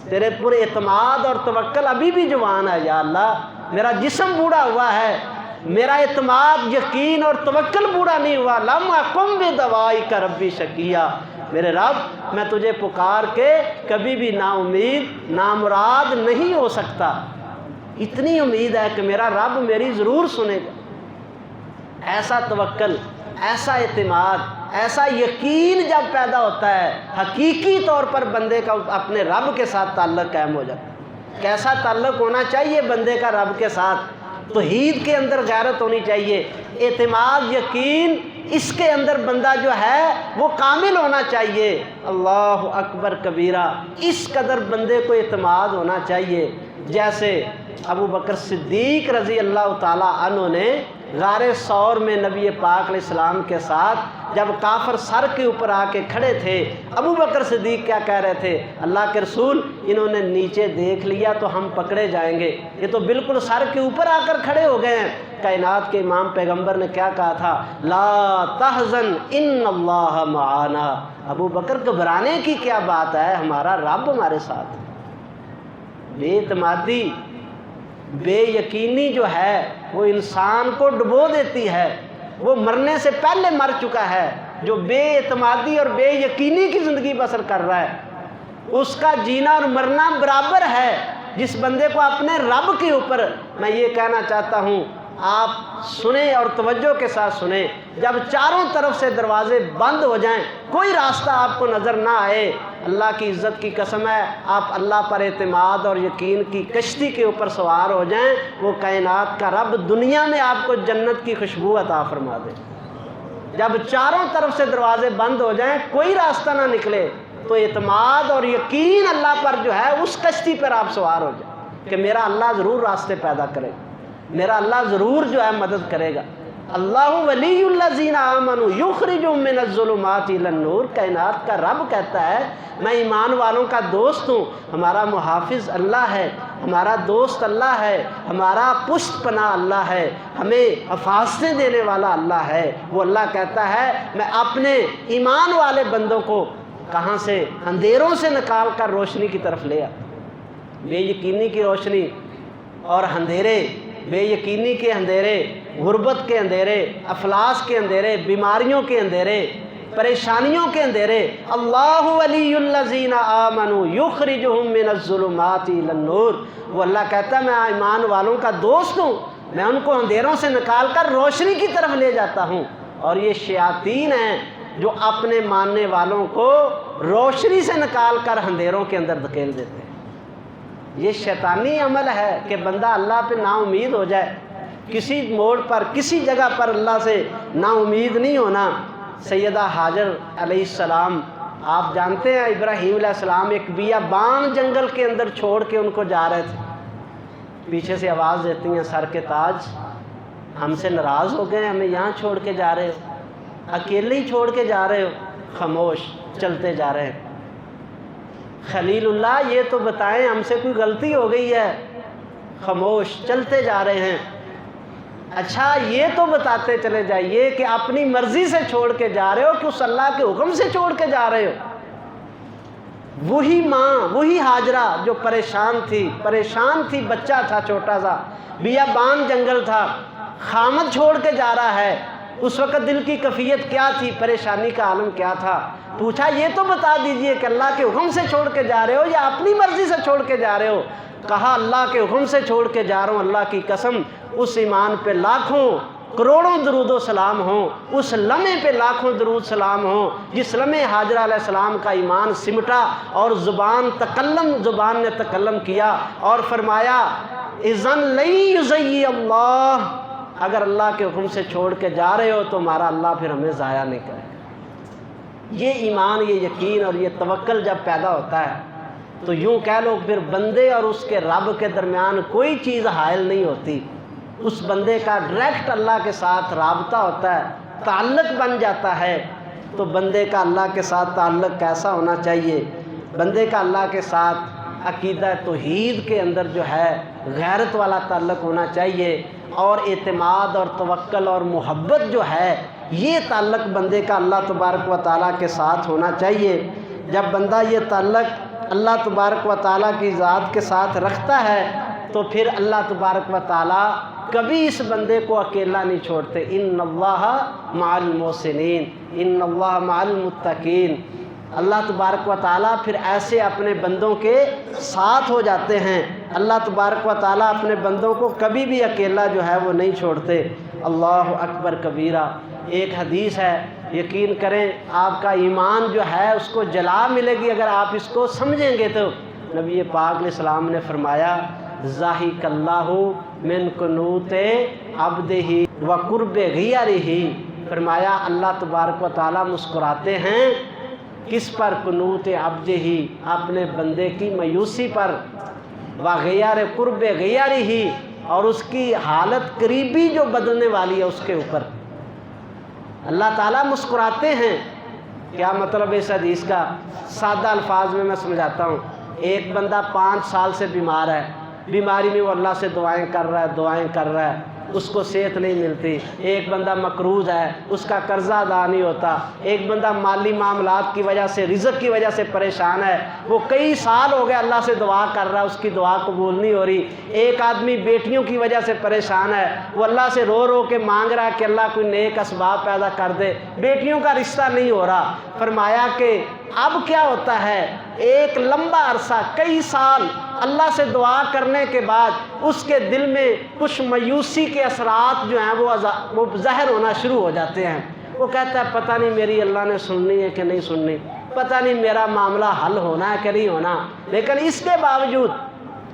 S1: تیرے پر اعتماد اور توکل ابھی بھی جوان ہے۔ یا اللہ میرا جسم بوڑھا ہوا ہے، میرا اعتماد یقین اور توکل بوڑھا نہیں ہوا۔ لَمْ أَكُنْ بِدُعَائِكَ رَبِّي شَقِيًّا، میرے رب میں تجھے پکار کے کبھی بھی نا امید نامراد نہیں ہو سکتا، اتنی امید ہے کہ میرا رب میری ضرور سنے گا۔ ایسا توکل، ایسا اعتماد، ایسا یقین جب پیدا ہوتا ہے، حقیقی طور پر بندے کا اپنے رب کے ساتھ تعلق قائم ہو جاتا ہے۔ کیسا تعلق ہونا چاہیے بندے کا رب کے ساتھ؟ توحید کے اندر غیرت ہونی چاہیے، اعتماد یقین اس کے اندر بندہ جو ہے وہ کامل ہونا چاہیے۔ اللہ اکبر کبیرہ، اس قدر بندے کو اعتماد ہونا چاہیے جیسے ابو بکر صدیق رضی اللہ تعالیٰ عنہ نے غار ثور میں نبی پاک علیہ السلام کے ساتھ جب کافر سر کے اوپر آ کے کھڑے تھے، ابو بکر صدیق کیا کہہ رہے تھے، اللہ کے رسول انہوں نے نیچے دیکھ لیا تو ہم پکڑے جائیں گے، یہ تو بالکل سر کے اوپر آ کر کھڑے ہو گئے ہیں۔ کائنات کے امام پیغمبر نے کیا کہا تھا، لا تحزن ان اللہ معانا، ابو بکر گھبرانے کی کیا بات ہے، ہمارا رب ہمارے ساتھ۔ بے اعتمادی، بے یقینی جو ہے وہ انسان کو ڈبو دیتی ہے، وہ مرنے سے پہلے مر چکا ہے۔ جو بے اعتمادی اور بے یقینی کی زندگی بسر کر رہا ہے اس کا جینا اور مرنا برابر ہے۔ جس بندے کو اپنے رب کے اوپر، میں یہ کہنا چاہتا ہوں، آپ سنیں اور توجہ کے ساتھ سنیں، جب چاروں طرف سے دروازے بند ہو جائیں، کوئی راستہ آپ کو نظر نہ آئے، اللہ کی عزت کی قسم ہے آپ اللہ پر اعتماد اور یقین کی کشتی کے اوپر سوار ہو جائیں، وہ کائنات کا رب دنیا میں آپ کو جنت کی خوشبو عطا فرما دے۔ جب چاروں طرف سے دروازے بند ہو جائیں، کوئی راستہ نہ نکلے، تو اعتماد اور یقین اللہ پر جو ہے اس کشتی پر آپ سوار ہو جائیں کہ میرا اللہ ضرور راستے پیدا کرے گا، میرا اللہ ضرور جو ہے مدد کرے گا۔ اللہ ولی الذین آمنوا یخرجہم من الظلمات الی النور، کائنات کا رب کہتا ہے میں ایمان والوں کا دوست ہوں، ہمارا محافظ اللہ ہے، ہمارا دوست اللہ ہے، ہمارا پشت پناہ اللہ ہے، ہمیں حفاظتیں دینے والا اللہ ہے۔ وہ اللہ کہتا ہے میں اپنے ایمان والے بندوں کو کہاں سے؟ اندھیروں سے نکال کر روشنی کی طرف لے آتا۔ بے یقینی کی روشنی اور اندھیرے، بے یقینی کے اندھیرے، غربت کے اندھیرے، افلاس کے اندھیرے، بیماریوں کے اندھیرے، پریشانیوں کے اندھیرے، اللہ ولی الذین آمنوا یخرجہم من الظلمات الی النور، وہ اللہ کہتا ہے میں ایمان والوں کا دوست ہوں، میں ان کو اندھیروں سے نکال کر روشنی کی طرف لے جاتا ہوں۔ اور یہ شیاطین ہیں جو اپنے ماننے والوں کو روشنی سے نکال کر اندھیروں کے اندر دھکیل دیتے ہیں۔ یہ شیطانی عمل ہے کہ بندہ اللہ پہ نا امید ہو جائے، کسی موڑ پر کسی جگہ پر اللہ سے نا امید نہیں ہونا۔ سیدہ حاجر علیہ السلام، آپ جانتے ہیں ابراہیم علیہ السلام ایک بیابان جنگل کے اندر چھوڑ کے ان کو جا رہے تھے، پیچھے سے آواز دیتی ہیں سر کے تاج ہم سے ناراض ہو گئے، ہمیں یہاں چھوڑ کے جا رہے ہو، اکیلے ہی چھوڑ کے جا رہے ہو؟ خاموش، چلتے جا رہے ہیں۔ خلیل اللہ یہ تو بتائیں ہم سے کوئی غلطی ہو گئی ہے؟ خاموش، چلتے جا رہے ہیں۔ اچھا یہ تو بتاتے چلے جائیے کہ اپنی مرضی سے چھوڑ کے جا رہے ہو کہ اس اللہ کے حکم سے چھوڑ کے جا رہے ہو؟ وہی ماں، وہی حاجرہ جو پریشان تھی، بچہ تھا چھوٹا سا، بیابان جنگل تھا، خامد چھوڑ کے جا رہا ہے، اس وقت دل کی کیفیت کیا تھی، پریشانی کا عالم کیا تھا؟ پوچھا یہ تو بتا دیجئے کہ اللہ کے حکم سے چھوڑ کے جا رہے ہو یا اپنی مرضی سے چھوڑ کے جا رہے ہو؟ کہا اللہ کے حکم سے چھوڑ کے جا رہا ہوں، اللہ کی قسم اس ایمان پہ لاکھوں کروڑوں درود و سلام ہوں، اس لمحے پہ لاکھوں درود سلام ہوں جس لمحے حاجرہ علیہ السلام کا ایمان سمٹا اور زبان نے تکلم کیا اور فرمایا اذن لن یضیع اللہ، اگر اللہ کے حکم سے چھوڑ کے جا رہے ہو تو ہمارا اللہ پھر ہمیں ضائع نہیں کرے گا۔ یہ ایمان، یہ یقین اور یہ توکل جب پیدا ہوتا ہے تو یوں کہہ لو پھر بندے اور اس کے رب کے درمیان کوئی چیز حائل نہیں ہوتی، اس بندے کا ڈائریکٹ اللہ کے ساتھ رابطہ ہوتا ہے، تعلق بن جاتا ہے۔ تو بندے کا اللہ کے ساتھ تعلق کیسا ہونا چاہیے؟ بندے کا اللہ کے ساتھ عقیدہ توحید کے اندر جو ہے غیرت والا تعلق ہونا چاہیے، اور اعتماد اور توکل اور محبت جو ہے یہ تعلق بندے کا اللہ تبارک و تعالیٰ کے ساتھ ہونا چاہیے۔ جب بندہ یہ تعلق اللہ تبارک و تعالیٰ کی ذات کے ساتھ رکھتا ہے تو پھر اللہ تبارک و تعالیٰ کبھی اس بندے کو اکیلا نہیں چھوڑتے۔ ان اللہ مع المحسنین، ان اللہ مع المتقین، اللہ تبارک و تعالیٰ پھر ایسے اپنے بندوں کے ساتھ ہو جاتے ہیں۔ اللہ تبارک و تعالیٰ اپنے بندوں کو کبھی بھی اکیلا جو ہے وہ نہیں چھوڑتے۔ اللہ اکبر کبیرہ، ایک حدیث ہے، یقین کریں آپ کا ایمان جو ہے اس کو جلا ملے گی اگر آپ اس کو سمجھیں گے تو۔ نبی پاک علیہ السلام نے فرمایا ضاحک اللہ من قنوت عبدہ و قرب غیرہ، فرمایا اللہ تبارک و تعالیٰ مسکراتے ہیں کس پر؟ قنوت عبدہ، اپنے بندے کی مایوسی پر، وغیر قرب غیرہ، اور اس کی حالت قریبی جو بدلنے والی ہے اس کے اوپر اللہ تعالیٰ مسکراتے ہیں۔ کیا مطلب اس حدیث کا؟ سادہ الفاظ میں سمجھاتا ہوں۔ ایک بندہ 5 سال سے بیمار ہے، بیماری میں وہ اللہ سے دعائیں کر رہا ہے، اس کو صحت نہیں ملتی۔ ایک بندہ مقروض ہے، اس کا قرضہ ادا نہیں ہوتا۔ ایک بندہ مالی معاملات کی وجہ سے، رزق کی وجہ سے پریشان ہے، وہ کئی سال ہو گئے اللہ سے دعا کر رہا ہے، اس کی دعا قبول نہیں ہو رہی۔ ایک آدمی بیٹیوں کی وجہ سے پریشان ہے، وہ اللہ سے رو رو کے مانگ رہا ہے کہ اللہ کوئی نیک اسباب پیدا کر دے، بیٹیوں کا رشتہ نہیں ہو رہا۔ فرمایا کہ اب کیا ہوتا ہے، ایک لمبا عرصہ، کئی سال اللہ سے دعا کرنے کے بعد اس کے دل میں کچھ مایوسی کے اثرات جو ہیں وہ ظاہر ہونا شروع ہو جاتے ہیں۔ وہ کہتا ہے پتہ نہیں میری اللہ نے سننی ہے کہ نہیں سننی، پتہ نہیں میرا معاملہ حل ہونا ہے کہ نہیں ہونا، لیکن اس کے باوجود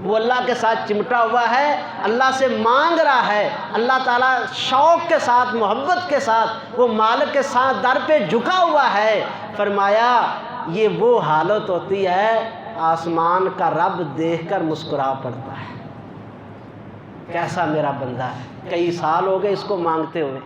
S1: وہ اللہ کے ساتھ چمٹا ہوا ہے، اللہ سے مانگ رہا ہے، اللہ تعالیٰ شوق کے ساتھ، محبت کے ساتھ وہ مالک کے ساتھ در پہ جھکا ہوا ہے۔ فرمایا یہ وہ حالت ہوتی ہے آسمان کا رب دیکھ کر مسکرا پڑتا ہے، کیسا میرا بندہ ہے، کئی سال ہو گئے اس کو مانگتے ہوئے،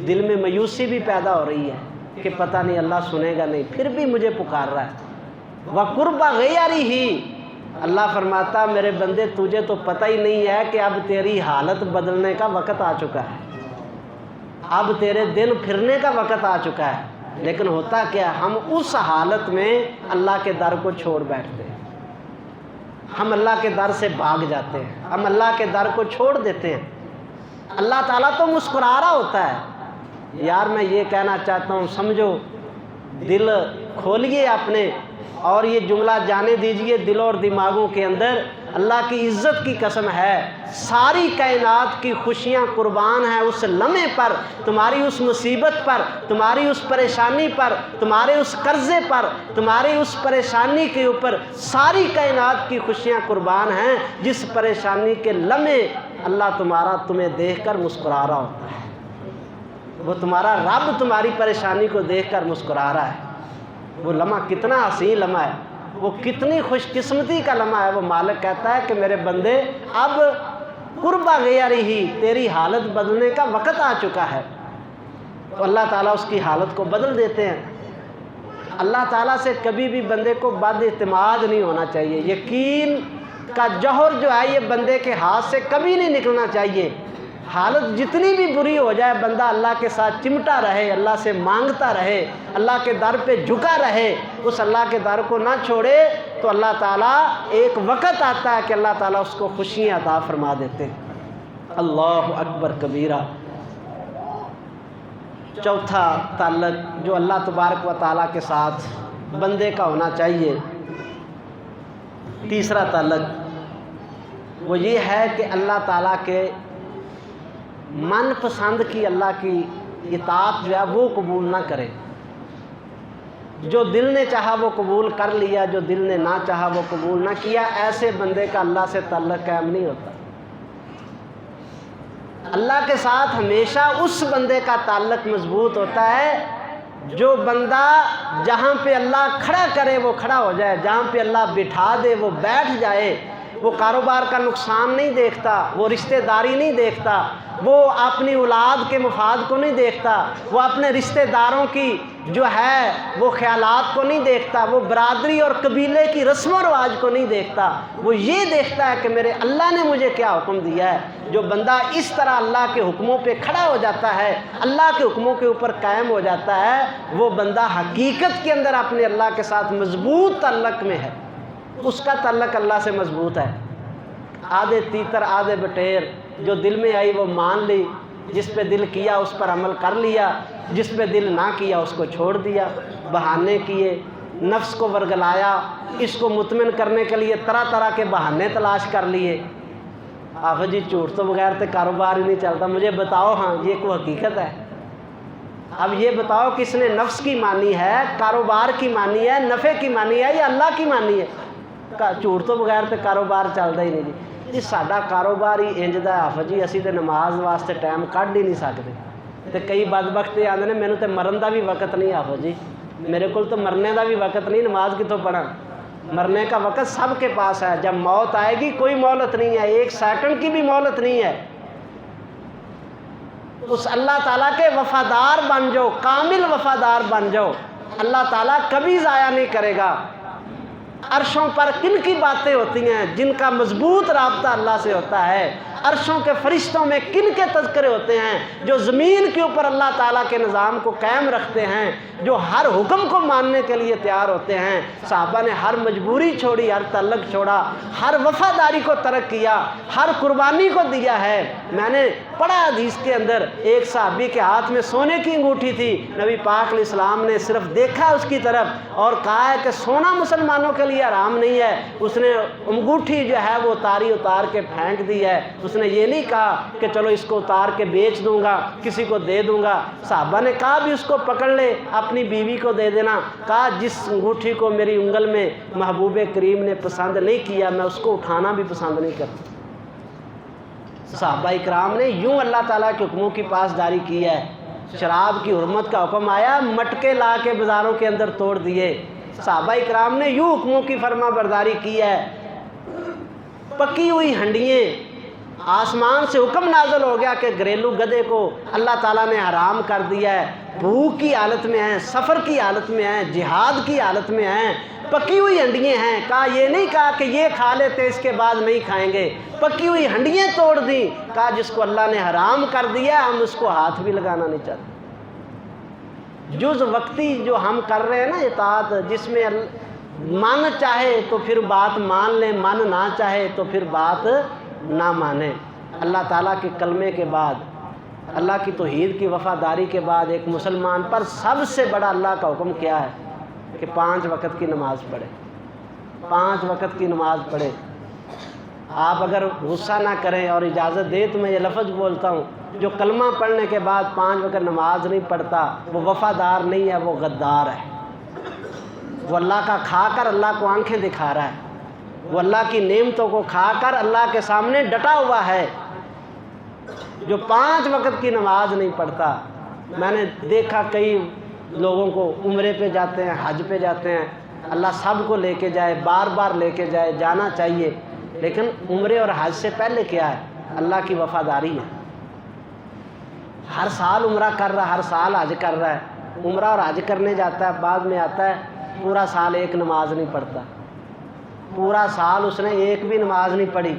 S1: دل میں مایوسی بھی پیدا ہو رہی ہے کہ پتہ نہیں اللہ سنے گا نہیں، پھر بھی مجھے پکار رہا ہے۔ وَقُرْبَ غَيْرِهِ، اللہ فرماتا میرے بندے تجھے تو پتہ ہی نہیں ہے کہ اب تیری حالت بدلنے کا وقت آ چکا ہے، اب تیرے دن پھرنے کا وقت آ چکا ہے، لیکن ہوتا کیا، ہم اس حالت میں اللہ کے در کو چھوڑ بیٹھتے ہیں، ہم اللہ کے در سے بھاگ جاتے ہیں، ہم اللہ کے در کو چھوڑ دیتے ہیں۔ اللہ تعالیٰ تو مسکرا رہا ہوتا ہے۔ یار میں یہ کہنا چاہتا ہوں، سمجھو، دل کھولیے اپنے اور یہ جملہ جانے دیجئے دل اور دماغوں کے اندر، اللہ کی عزت کی قسم ہے ساری کائنات کی خوشیاں قربان ہیں اس لمحے پر، تمہاری اس مصیبت پر، تمہاری اس پریشانی پر، تمہارے اس قرضے پر، تمہاری اس پریشانی کے اوپر ساری کائنات کی خوشیاں قربان ہیں جس پریشانی کے لمحے اللہ تمہیں دیکھ کر مسکرا رہا ہوتا ہے، وہ تمہارا رب تمہاری پریشانی کو دیکھ کر مسکرا رہا ہے۔ وہ لمحہ کتنا حسین لمحہ ہے، وہ کتنی خوش قسمتی کا لمحہ ہے۔ وہ مالک کہتا ہے کہ میرے بندے اب قرب غیرہ، تیری حالت بدلنے کا وقت آ چکا ہے، تو اللہ تعالیٰ اس کی حالت کو بدل دیتے ہیں۔ اللہ تعالیٰ سے کبھی بھی بندے کو بد اعتماد نہیں ہونا چاہیے، یقین کا جوہر جو ہے یہ بندے کے ہاتھ سے کبھی نہیں نکلنا چاہیے۔ حالت جتنی بھی بری ہو جائے، بندہ اللہ کے ساتھ چمٹا رہے، اللہ سے مانگتا رہے، اللہ کے در پہ جھکا رہے، اس اللہ کے در کو نہ چھوڑے، تو اللہ تعالیٰ ایک وقت آتا ہے کہ اللہ تعالیٰ اس کو خوشیاں عطا فرما دیتے ہیں۔ اللہ اکبر کبیرہ۔ چوتھا تعلق جو اللہ تبارک و تعالیٰ کے ساتھ بندے کا ہونا چاہیے، تیسرا تعلق وہ یہ ہے کہ اللہ تعالیٰ کے من پسند کی اللہ کی اطاعت جو ہے وہ قبول نہ کرے۔ جو دل نے چاہا وہ قبول کر لیا، جو دل نے نہ چاہا وہ قبول نہ کیا، ایسے بندے کا اللہ سے تعلق قائم نہیں ہوتا۔ اللہ کے ساتھ ہمیشہ اس بندے کا تعلق مضبوط ہوتا ہے جو بندہ جہاں پہ اللہ کھڑا کرے وہ کھڑا ہو جائے، جہاں پہ اللہ بٹھا دے وہ بیٹھ جائے۔ وہ کاروبار کا نقصان نہیں دیکھتا، وہ رشتہ داری نہیں دیکھتا، وہ اپنی اولاد کے مفاد کو نہیں دیکھتا، وہ اپنے رشتہ داروں کی جو ہے وہ خیالات کو نہیں دیکھتا، وہ برادری اور قبیلے کی رسم و رواج کو نہیں دیکھتا، وہ یہ دیکھتا ہے کہ میرے اللہ نے مجھے کیا حکم دیا ہے۔ جو بندہ اس طرح اللہ کے حکموں پہ کھڑا ہو جاتا ہے، اللہ کے حکموں کے اوپر قائم ہو جاتا ہے، وہ بندہ حقیقت کے اندر اپنے اللہ کے ساتھ مضبوط تعلق میں ہے، اس کا تعلق اللہ سے مضبوط ہے۔ آدھے تیتر آدھے بٹیر، جو دل میں آئی وہ مان لی، جس پہ دل کیا اس پر عمل کر لیا، جس پہ دل نہ کیا اس کو چھوڑ دیا، بہانے کیے، نفس کو ورگلایا، اس کو مطمئن کرنے کے لیے طرح طرح کے بہانے تلاش کر لیے۔ آفت جی جھوٹ تو بغیر تو کاروبار ہی نہیں چلتا، مجھے بتاؤ ہاں یہ کوئی حقیقت ہے؟ اب یہ بتاؤ کس نے نفس کی مانی ہے، کاروبار کی مانی ہے، نفع کی مانی ہے یا اللہ کی مانی ہے؟ جھوٹ تو بغیر تو کاروبار چلتا ہی نہیں جی ساڈا کاروبار ہی انج دا حافظ جی، اسی تے نماز واسطے ٹائم کڈ ہی نہیں سکتے، تے کئی بدبخت یہ آندے نے مینوں تے مرن دا بھی وقت نہیں حافظ جی، میرے کول تو مرنے دا بھی وقت نہیں، نماز کتوں پڑھاں؟ مرنے کا وقت سب کے پاس ہے، جب موت آئے گی کوئی مہلت نہیں ہے، ایک سیکنڈ کی بھی مہلت نہیں ہے۔ اس اللہ تعالیٰ کے وفادار بن جاؤ، کامل وفادار بن جاؤ، اللہ تعالیٰ کبھی ضائع نہیں کرے گا۔ عرشوں پر کن کی باتیں ہوتی ہیں جن کا مضبوط رابطہ اللہ سے ہوتا ہے؟ عرشوں کے فرشتوں میں کن کے تذکرے ہوتے ہیں؟ جو زمین کے اوپر اللہ تعالیٰ کے نظام کو قائم رکھتے ہیں، جو ہر حکم کو ماننے کے لیے تیار ہوتے ہیں۔ صحابہ نے ہر مجبوری چھوڑی، ہر تعلق چھوڑا، ہر وفاداری کو ترک کیا، ہر قربانی کو دیا ہے۔ میں نے پڑھا حدیث کے اندر ایک صحابی کے ہاتھ میں سونے کی انگوٹھی تھی، نبی پاک علیہ السلام نے صرف دیکھا اس کی طرف اور کہا ہے کہ سونا مسلمانوں کے لیے حرام نہیں ہے۔ اس نے انگوٹھی جو ہے وہ اتار کے پھینک دی ہے۔ اس نے یہ نہیں کہا کہ چلو اس کو اتار کے بیچ دوں گا، کسی کو دے دوں گا۔ صحابہ نے کہا بھی اس کو پکڑ لے، اپنی بیوی کو دے دینا۔ کہا جس انگوٹھی کو میری انگل میں محبوب کریم نے پسند نہیں کیا، میں اس کو اٹھانا بھی پسند نہیں کرتا۔ صحابہ اکرام نے یوں اللہ تعالیٰ کے حکموں کی پاسداری کی ہے۔ شراب کی حرمت کا حکم آیا، مٹکے لا کے بازاروں کے اندر توڑ دیے۔ صحابہ اکرام نے یوں حکموں کی فرما برداری کی ہے۔ پکی ہوئی ہنڈیاں، آسمان سے حکم نازل ہو گیا کہ گھریلو گدھے کو اللہ تعالیٰ نے حرام کر دیا ہے۔ بھوک کی حالت میں ہیں، سفر کی حالت میں ہیں، جہاد کی حالت میں ہیں، پکی ہوئی ہنڈیاں ہیں۔ کہا یہ نہیں کہا کہ یہ کھا لیتے اس کے بعد نہیں کھائیں گے، پکی ہوئی ہنڈیاں توڑ دیں۔ کہا جس کو اللہ نے حرام کر دیا ہم اس کو ہاتھ بھی لگانا نہیں چاہتے۔ جز وقتی جو ہم کر رہے ہیں نا اطاعت، جس میں من چاہے تو پھر بات مان لیں، من نہ چاہے تو پھر بات نہ مانیں۔ اللہ تعالیٰ کے کلمے کے بعد، اللہ کی توحید کی وفاداری کے بعد ایک مسلمان پر سب سے بڑا اللہ کا حکم کیا ہے کہ 5 وقت کی نماز پڑھے۔ 5 وقت کی نماز پڑھے۔ آپ اگر غصہ نہ کریں اور اجازت دیں تو میں یہ لفظ بولتا ہوں، جو کلمہ پڑھنے کے بعد 5 وقت نماز نہیں پڑھتا وہ وفادار نہیں ہے، وہ غدار ہے۔ وہ اللہ کا کھا کر اللہ کو آنکھیں دکھا رہا ہے، وہ اللہ کی نعمتوں کو کھا کر اللہ کے سامنے ڈٹا ہوا ہے۔ جو 5 وقت کی نماز نہیں پڑھتا، میں نے دیکھا کئی لوگوں کو عمرے پہ جاتے ہیں، حج پہ جاتے ہیں، اللہ سب کو لے کے جائے، بار بار لے کے جائے، جانا چاہیے، لیکن عمرے اور حج سے پہلے کیا ہے؟ اللہ کی وفاداری ہے۔ ہر سال عمرہ کر رہا ہے، ہر سال حج کر رہا ہے، عمرہ اور حج کرنے جاتا ہے، بعد میں آتا ہے پورا سال ایک نماز نہیں پڑھتا، پورا سال اس نے ایک بھی نماز نہیں پڑھی۔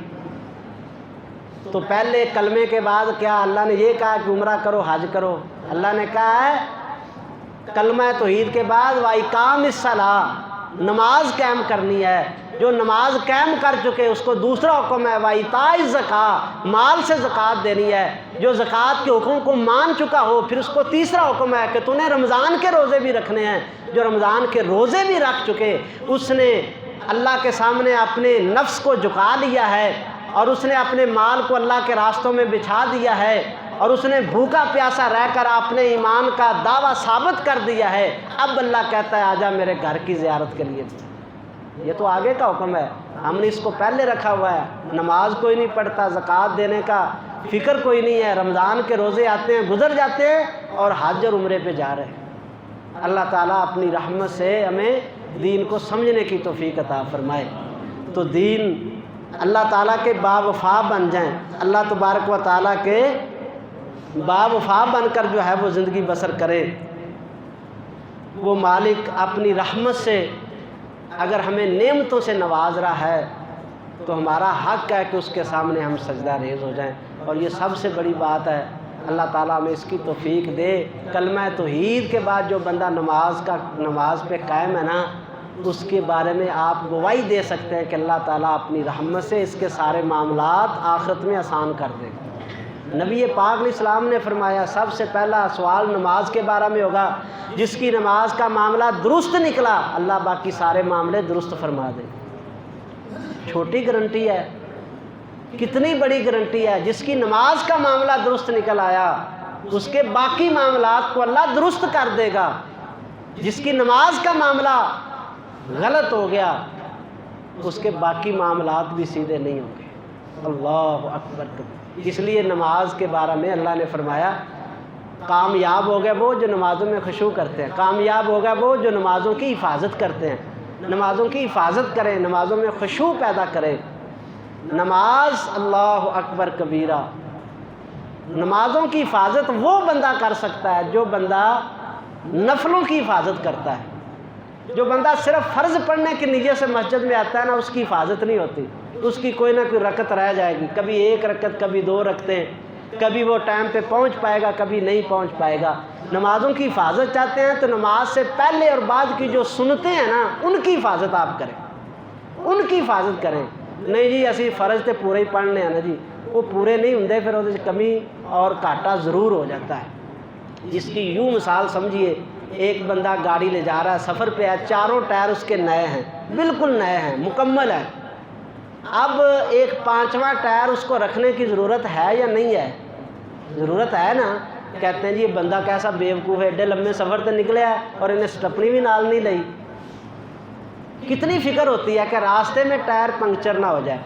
S1: تو پہلے کلمے کے بعد کیا اللہ نے یہ کہا کہ عمرہ کرو، حج کرو؟ اللہ نے کہا ہے کلمہ توحید کے بعد وَإِقَامِ الصَّلَاةِ، نماز قائم کرنی ہے۔ جو نماز قائم کر چکے اس کو دوسرا حکم ہے وَإِيتَاءِ الزَّكَاةِ، مال سے زکوٰۃ دینی ہے۔ جو زکوٰۃ کے حکم کو مان چکا ہو پھر اس کو تیسرا حکم ہے کہ تو نے رمضان کے روزے بھی رکھنے ہیں۔ جو رمضان کے روزے بھی رکھ چکے اس نے اللہ کے سامنے اپنے نفس کو جھکا لیا ہے اور اس نے اپنے مال کو اللہ کے راستوں میں بچھا دیا ہے اور اس نے بھوکا پیاسا رہ کر اپنے ایمان کا دعویٰ ثابت کر دیا ہے۔ اب اللہ کہتا ہے آجا میرے گھر کی زیارت کے لیے۔ یہ تو آگے کا حکم ہے، ہم نے اس کو پہلے رکھا ہوا ہے۔ نماز کوئی نہیں پڑھتا، زکوٰۃ دینے کا فکر کوئی نہیں ہے، رمضان کے روزے آتے ہیں گزر جاتے ہیں اور حج اور عمرے پہ جا رہے ہیں۔ اللہ تعالیٰ اپنی رحمت سے ہمیں دین کو سمجھنے کی توفیق عطا فرمائے۔ تو دین اللہ تعالیٰ کے باوفا بن جائیں، اللہ تبارک و تعالیٰ کے باوفا بن کر جو ہے وہ زندگی بسر کریں۔ وہ مالک اپنی رحمت سے اگر ہمیں نعمتوں سے نواز رہا ہے تو ہمارا حق ہے کہ اس کے سامنے ہم سجدہ ریز ہو جائیں، اور یہ سب سے بڑی بات ہے۔ اللہ تعالیٰ ہمیں اس کی توفیق دے۔ کلمہ توحید کے بعد جو بندہ نماز پہ قائم ہے نا، اس کے بارے میں آپ گواہی دے سکتے ہیں کہ اللہ تعالیٰ اپنی رحمت سے اس کے سارے معاملات آخرت میں آسان کر دے گا۔ نبی پاک علیہ السلام نے فرمایا سب سے پہلا سوال نماز کے بارے میں ہوگا، جس کی نماز کا معاملہ درست نکلا اللہ باقی سارے معاملے درست فرما دے گا۔ چھوٹی گارنٹی ہے، کتنی بڑی گارنٹی ہے؟ جس کی نماز کا معاملہ درست نکل آیا اس کے باقی معاملات کو اللہ درست کر دے گا۔ جس کی نماز کا معاملہ غلط ہو گیا اس کے باقی معاملات بھی سیدھے نہیں ہوں گے۔ اللہ اکبر۔ اس لیے نماز کے بارے میں اللہ نے فرمایا کامیاب ہو گئے وہ جو نمازوں میں خشوع کرتے ہیں، کامیاب ہو گئے وہ جو نمازوں کی حفاظت کرتے ہیں۔ نمازوں کی حفاظت کریں، نمازوں میں خشوع پیدا کریں۔ نماز اللہ اکبر کبیرہ، نمازوں کی حفاظت وہ بندہ کر سکتا ہے جو بندہ نفلوں کی حفاظت کرتا ہے۔ جو بندہ صرف فرض پڑھنے کی نیت سے مسجد میں آتا ہے نا، اس کی حفاظت نہیں ہوتی، اس کی کوئی نہ کوئی رکعت رہ جائے گی، کبھی 1 رکعت، کبھی 2 رکعتیں، کبھی وہ ٹائم پہ پہنچ پائے گا، کبھی نہیں پہنچ پائے گا۔ نمازوں کی حفاظت چاہتے ہیں تو نماز سے پہلے اور بعد کی جو سنتیں ہیں نا، ان کی حفاظت آپ کریں، ان کی حفاظت کریں۔ نہیں جی اسی فرض تے پورے ہی پڑھنے ہیں نا جی، وہ پورے نہیں ہوندے، پھر وہ کمی اور گھاٹا ضرور ہو جاتا ہے۔ جس کی یوں مثال سمجھیے، ایک بندہ گاڑی لے جا رہا ہے، سفر پہ ہے، چاروں ٹائر اس کے نئے ہیں، بالکل نئے ہیں، مکمل ہیں۔ اب ایک 5واں ٹائر اس کو رکھنے کی ضرورت ہے یا نہیں ہے؟ ضرورت ہے نا۔ کہتے ہیں جی یہ بندہ کیسا بیوقوف ہے، ایڈے لمبے سفر سے نکلے ہے اور انہیں سٹپنی بھی نال نہیں لئی۔ کتنی فکر ہوتی ہے کہ راستے میں ٹائر پنکچر نہ ہو جائے،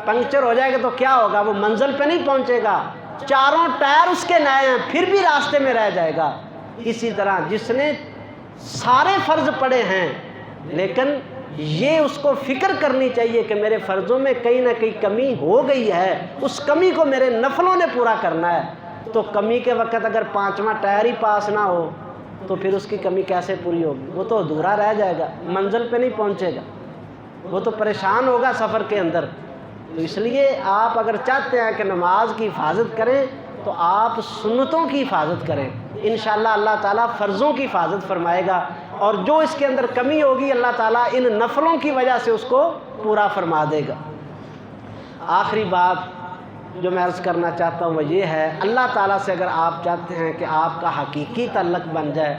S1: پنکچر ہو جائے گا تو کیا ہوگا، وہ منزل پہ نہیں پہنچے گا، چاروں ٹائر اس کے نئے ہیں پھر بھی راستے میں رہ جائے گا۔ اسی طرح جس نے سارے فرض پڑے ہیں لیکن یہ اس کو فکر کرنی چاہیے کہ میرے فرضوں میں کہیں نہ کہیں کمی ہو گئی ہے، اس کمی کو میرے نفلوں نے پورا کرنا ہے، تو کمی کے وقت اگر 5واں ٹائر ہی پاس نہ ہو تو پھر اس کی کمی کیسے پوری ہوگی؟ وہ تو ادھورا رہ جائے گا، منزل پہ نہیں پہنچے گا، وہ تو پریشان ہوگا سفر کے اندر۔ تو اس لیے آپ اگر چاہتے ہیں کہ نماز کی حفاظت کریں تو آپ سنتوں کی حفاظت کریں، انشاءاللہ اللہ تعالیٰ فرضوں کی حفاظت فرمائے گا، اور جو اس کے اندر کمی ہوگی اللہ تعالیٰ ان نفلوں کی وجہ سے اس کو پورا فرما دے گا۔ آخری بات جو میں عرض کرنا چاہتا ہوں وہ یہ ہے، اللہ تعالیٰ سے اگر آپ چاہتے ہیں کہ آپ کا حقیقی تعلق بن جائے،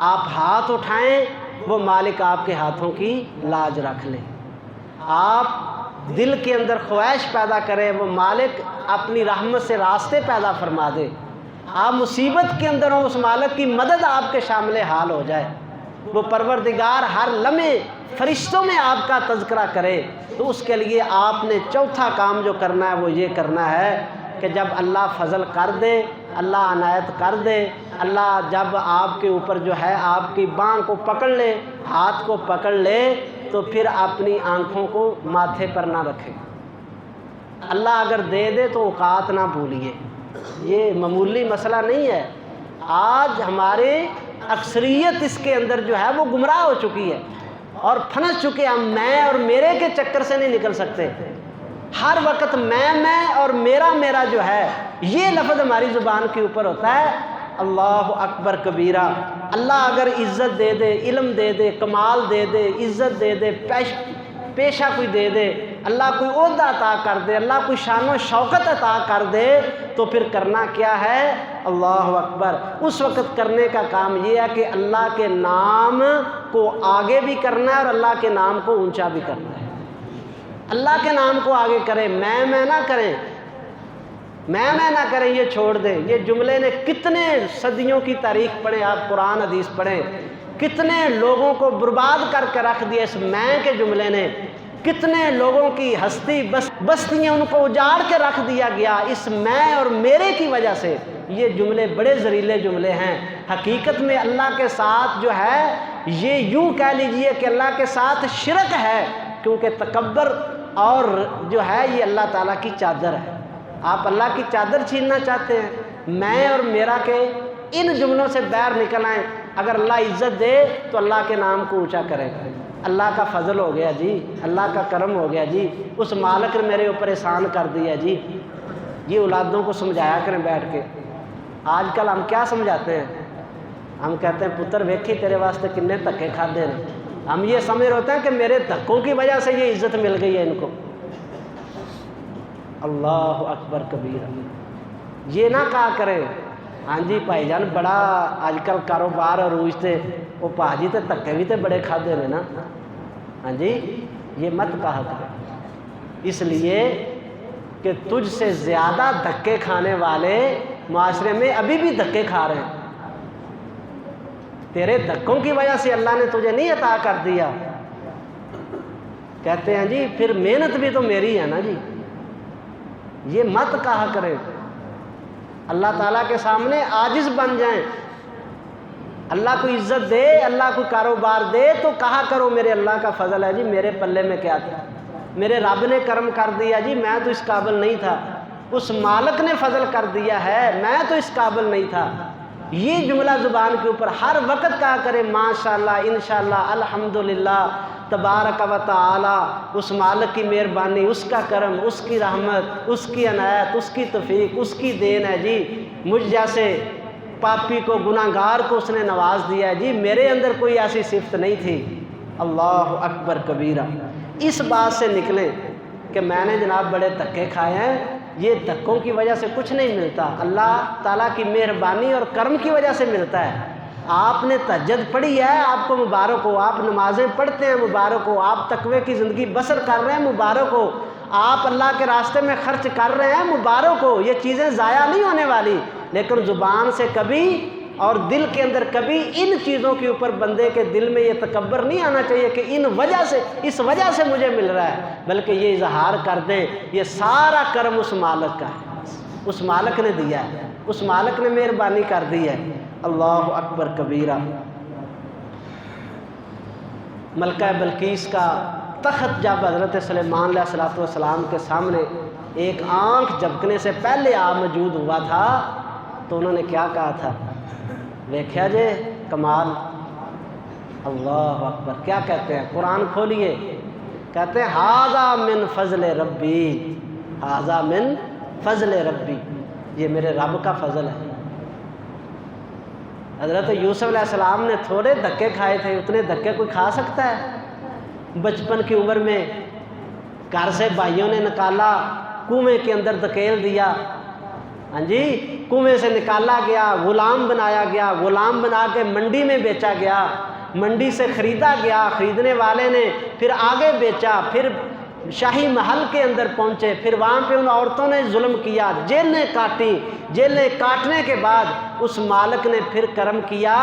S1: آپ ہاتھ اٹھائیں، وہ مالک آپ کے ہاتھوں کی لاج رکھ لیں۔ آپ دل کے اندر خواہش پیدا کریں، وہ مالک اپنی رحمت سے راستے پیدا فرما دے۔ آپ مصیبت کے اندر ہوں، اس مالک کی مدد آپ کے شامل حال ہو جائے، وہ پروردگار ہر لمحے فرشتوں میں آپ کا تذکرہ کرے۔ تو اس کے لیے آپ نے چوتھا کام جو کرنا ہے وہ یہ کرنا ہے کہ جب اللہ فضل کر دے، اللہ عنایت کر دے، اللہ جب آپ کے اوپر جو ہے آپ کی بانہ کو پکڑ لے، ہاتھ کو پکڑ لے، تو پھر اپنی آنکھوں کو ماتھے پر نہ رکھیں۔ اللہ اگر دے دے تو اوقات نہ بھولیے، یہ معمولی مسئلہ نہیں ہے۔ آج ہمارے اکثریت اس کے اندر جو ہے وہ گمراہ ہو چکی ہے اور پھنس چکے، ہم میں اور میرے کے چکر سے نہیں نکل سکتے۔ ہر وقت میں اور میرا جو ہے یہ لفظ ہماری زبان کے اوپر ہوتا ہے۔ اللہ اکبر کبیرہ، اللہ اگر عزت دے دے، علم دے دے، کمال دے دے، عزت دے دے، پیشہ کوئی دے دے، اللہ کوئی عہدہ عطا کر دے، اللہ کوئی شان و شوکت عطا کر دے، تو پھر کرنا کیا ہے؟ اللہ اکبر۔ اس وقت کرنے کا کام یہ ہے کہ اللہ کے نام کو آگے بھی کرنا ہے اور اللہ کے نام کو اونچا بھی کرنا ہے۔ اللہ کے نام کو آگے کریں، میں نہ کریں، میں نہ کریں، یہ چھوڑ دیں۔ یہ جملے نے کتنے صدیوں کی تاریخ پڑھیں، آپ قرآن حدیث پڑھیں، کتنے لوگوں کو برباد کر کے رکھ دیا اس میں کے جملے نے، کتنے لوگوں کی ہستی بستیاں ان کو اجاڑ کے رکھ دیا گیا اس میں اور میرے کی وجہ سے۔ یہ جملے بڑے زہریلے جملے ہیں۔ حقیقت میں اللہ کے ساتھ جو ہے یہ یوں کہہ لیجئے کہ اللہ کے ساتھ شرک ہے، کیونکہ تکبر اور جو ہے یہ اللہ تعالیٰ کی چادر ہے۔ آپ اللہ کی چادر چھیننا چاہتے ہیں، میں اور میرا کے ان جملوں سے باہر نکل آئیں۔ اگر اللہ عزت دے تو اللہ کے نام کو اونچا کریں، اللہ کا فضل ہو گیا جی، اللہ کا کرم ہو گیا جی، اس مالک نے میرے اوپر احسان کر دیا جی۔ یہ اولادوں کو سمجھایا کریں بیٹھ کے۔ آج کل ہم کیا سمجھاتے ہیں؟ ہم کہتے ہیں پتر ویکھی تیرے واسطے کنے دھکے کھادے ہیں۔ ہم یہ سمجھ رہے ہوتے ہیں کہ میرے دھکوں کی وجہ سے یہ عزت مل گئی ہے ان کو۔ اللہ اکبر کبیرہ، یہ نہ کہا کریں ہاں جی بھائی جان بڑا آج کل کاروبار عروج تے وہ پاجی تے دھکے بھی تے بڑے کھادے نے نا، ہاں جی یہ مت کہا کریں، اس لیے کہ تجھ سے زیادہ دھکے کھانے والے معاشرے میں ابھی بھی دھکے کھا رہے ہیں۔ تیرے دھکوں کی وجہ سے اللہ نے تجھے نہیں عطا کر دیا۔ کہتے ہیں جی پھر محنت بھی تو میری ہے نا جی، یہ مت کہا کریں۔ اللہ تعالیٰ کے سامنے عاجز بن جائیں۔ اللہ کو عزت دے، اللہ کو کاروبار دے تو کہا کرو میرے اللہ کا فضل ہے جی، میرے پلے میں کیا تھا، میرے رب نے کرم کر دیا جی، میں تو اس قابل نہیں تھا، اس مالک نے فضل کر دیا ہے، میں تو اس قابل نہیں تھا۔ یہ جملہ زبان کے اوپر ہر وقت کہا کرے، ماشاءاللہ، انشاءاللہ، الحمدللہ، تبارک و تعالی، اس مالک کی مہربانی، اس کا کرم، اس کی رحمت، اس کی عنایت، اس کی توفیق، اس کی دین ہے جی، مجھ جیسے پاپی کو، گناہگار کو اس نے نواز دیا ہے جی، میرے اندر کوئی ایسی صفت نہیں تھی۔ اللہ اکبر کبیرہ۔ اس بات سے نکلیں کہ میں نے جناب بڑے دھکے کھائے ہیں، یہ دھکوں کی وجہ سے کچھ نہیں ملتا، اللہ تعالیٰ کی مہربانی اور کرم کی وجہ سے ملتا ہے۔ آپ نے تہجد پڑھی ہے، آپ کو مبارک ہو، آپ نمازیں پڑھتے ہیں، مبارک ہو، آپ تقوی کی زندگی بسر کر رہے ہیں، مبارک ہو، آپ اللہ کے راستے میں خرچ کر رہے ہیں، مبارک ہو، یہ چیزیں ضائع نہیں ہونے والی، لیکن زبان سے کبھی اور دل کے اندر کبھی ان چیزوں کے اوپر بندے کے دل میں یہ تکبر نہیں آنا چاہیے کہ اس وجہ سے مجھے مل رہا ہے، بلکہ یہ اظہار کر دیں یہ سارا کرم اس مالک کا ہے، اس مالک نے دیا ہے، اس مالک نے مہربانی کر دی ہے۔ اللہ اکبر کبیرہ۔ ملکہ بلقیس کا تخت جب حضرت سلیمان علیہ السلام کے سامنے ایک آنکھ جھپکنے سے پہلے موجود ہوا تھا تو انہوں نے کیا کہا تھا؟ دیکھا جے کمال، اللہ اکبر۔ کیا کہتے ہیں؟ قرآن کھولیے، کہتے ہیں ھذا من فضل ربی، ھذا من فضل ربی، یہ میرے رب کا فضل ہے۔ حضرت یوسف علیہ السلام نے تھوڑے دھکے کھائے تھے، اتنے دھکے کوئی کھا سکتا ہے؟ بچپن کی عمر میں گھر سے بھائیوں نے نکالا، کنویں کے اندر دھکیل دیا، ہاں جی، کنویں سے نکالا گیا، غلام بنایا گیا، غلام بنا کے منڈی میں بیچا گیا، منڈی سے خریدا گیا، خریدنے والے نے پھر آگے بیچا، پھر شاہی محل کے اندر پہنچے، پھر وہاں پہ ان عورتوں نے ظلم کیا، جیلیں کاٹی، جیلیں کاٹنے کے بعد اس مالک نے پھر کرم کیا،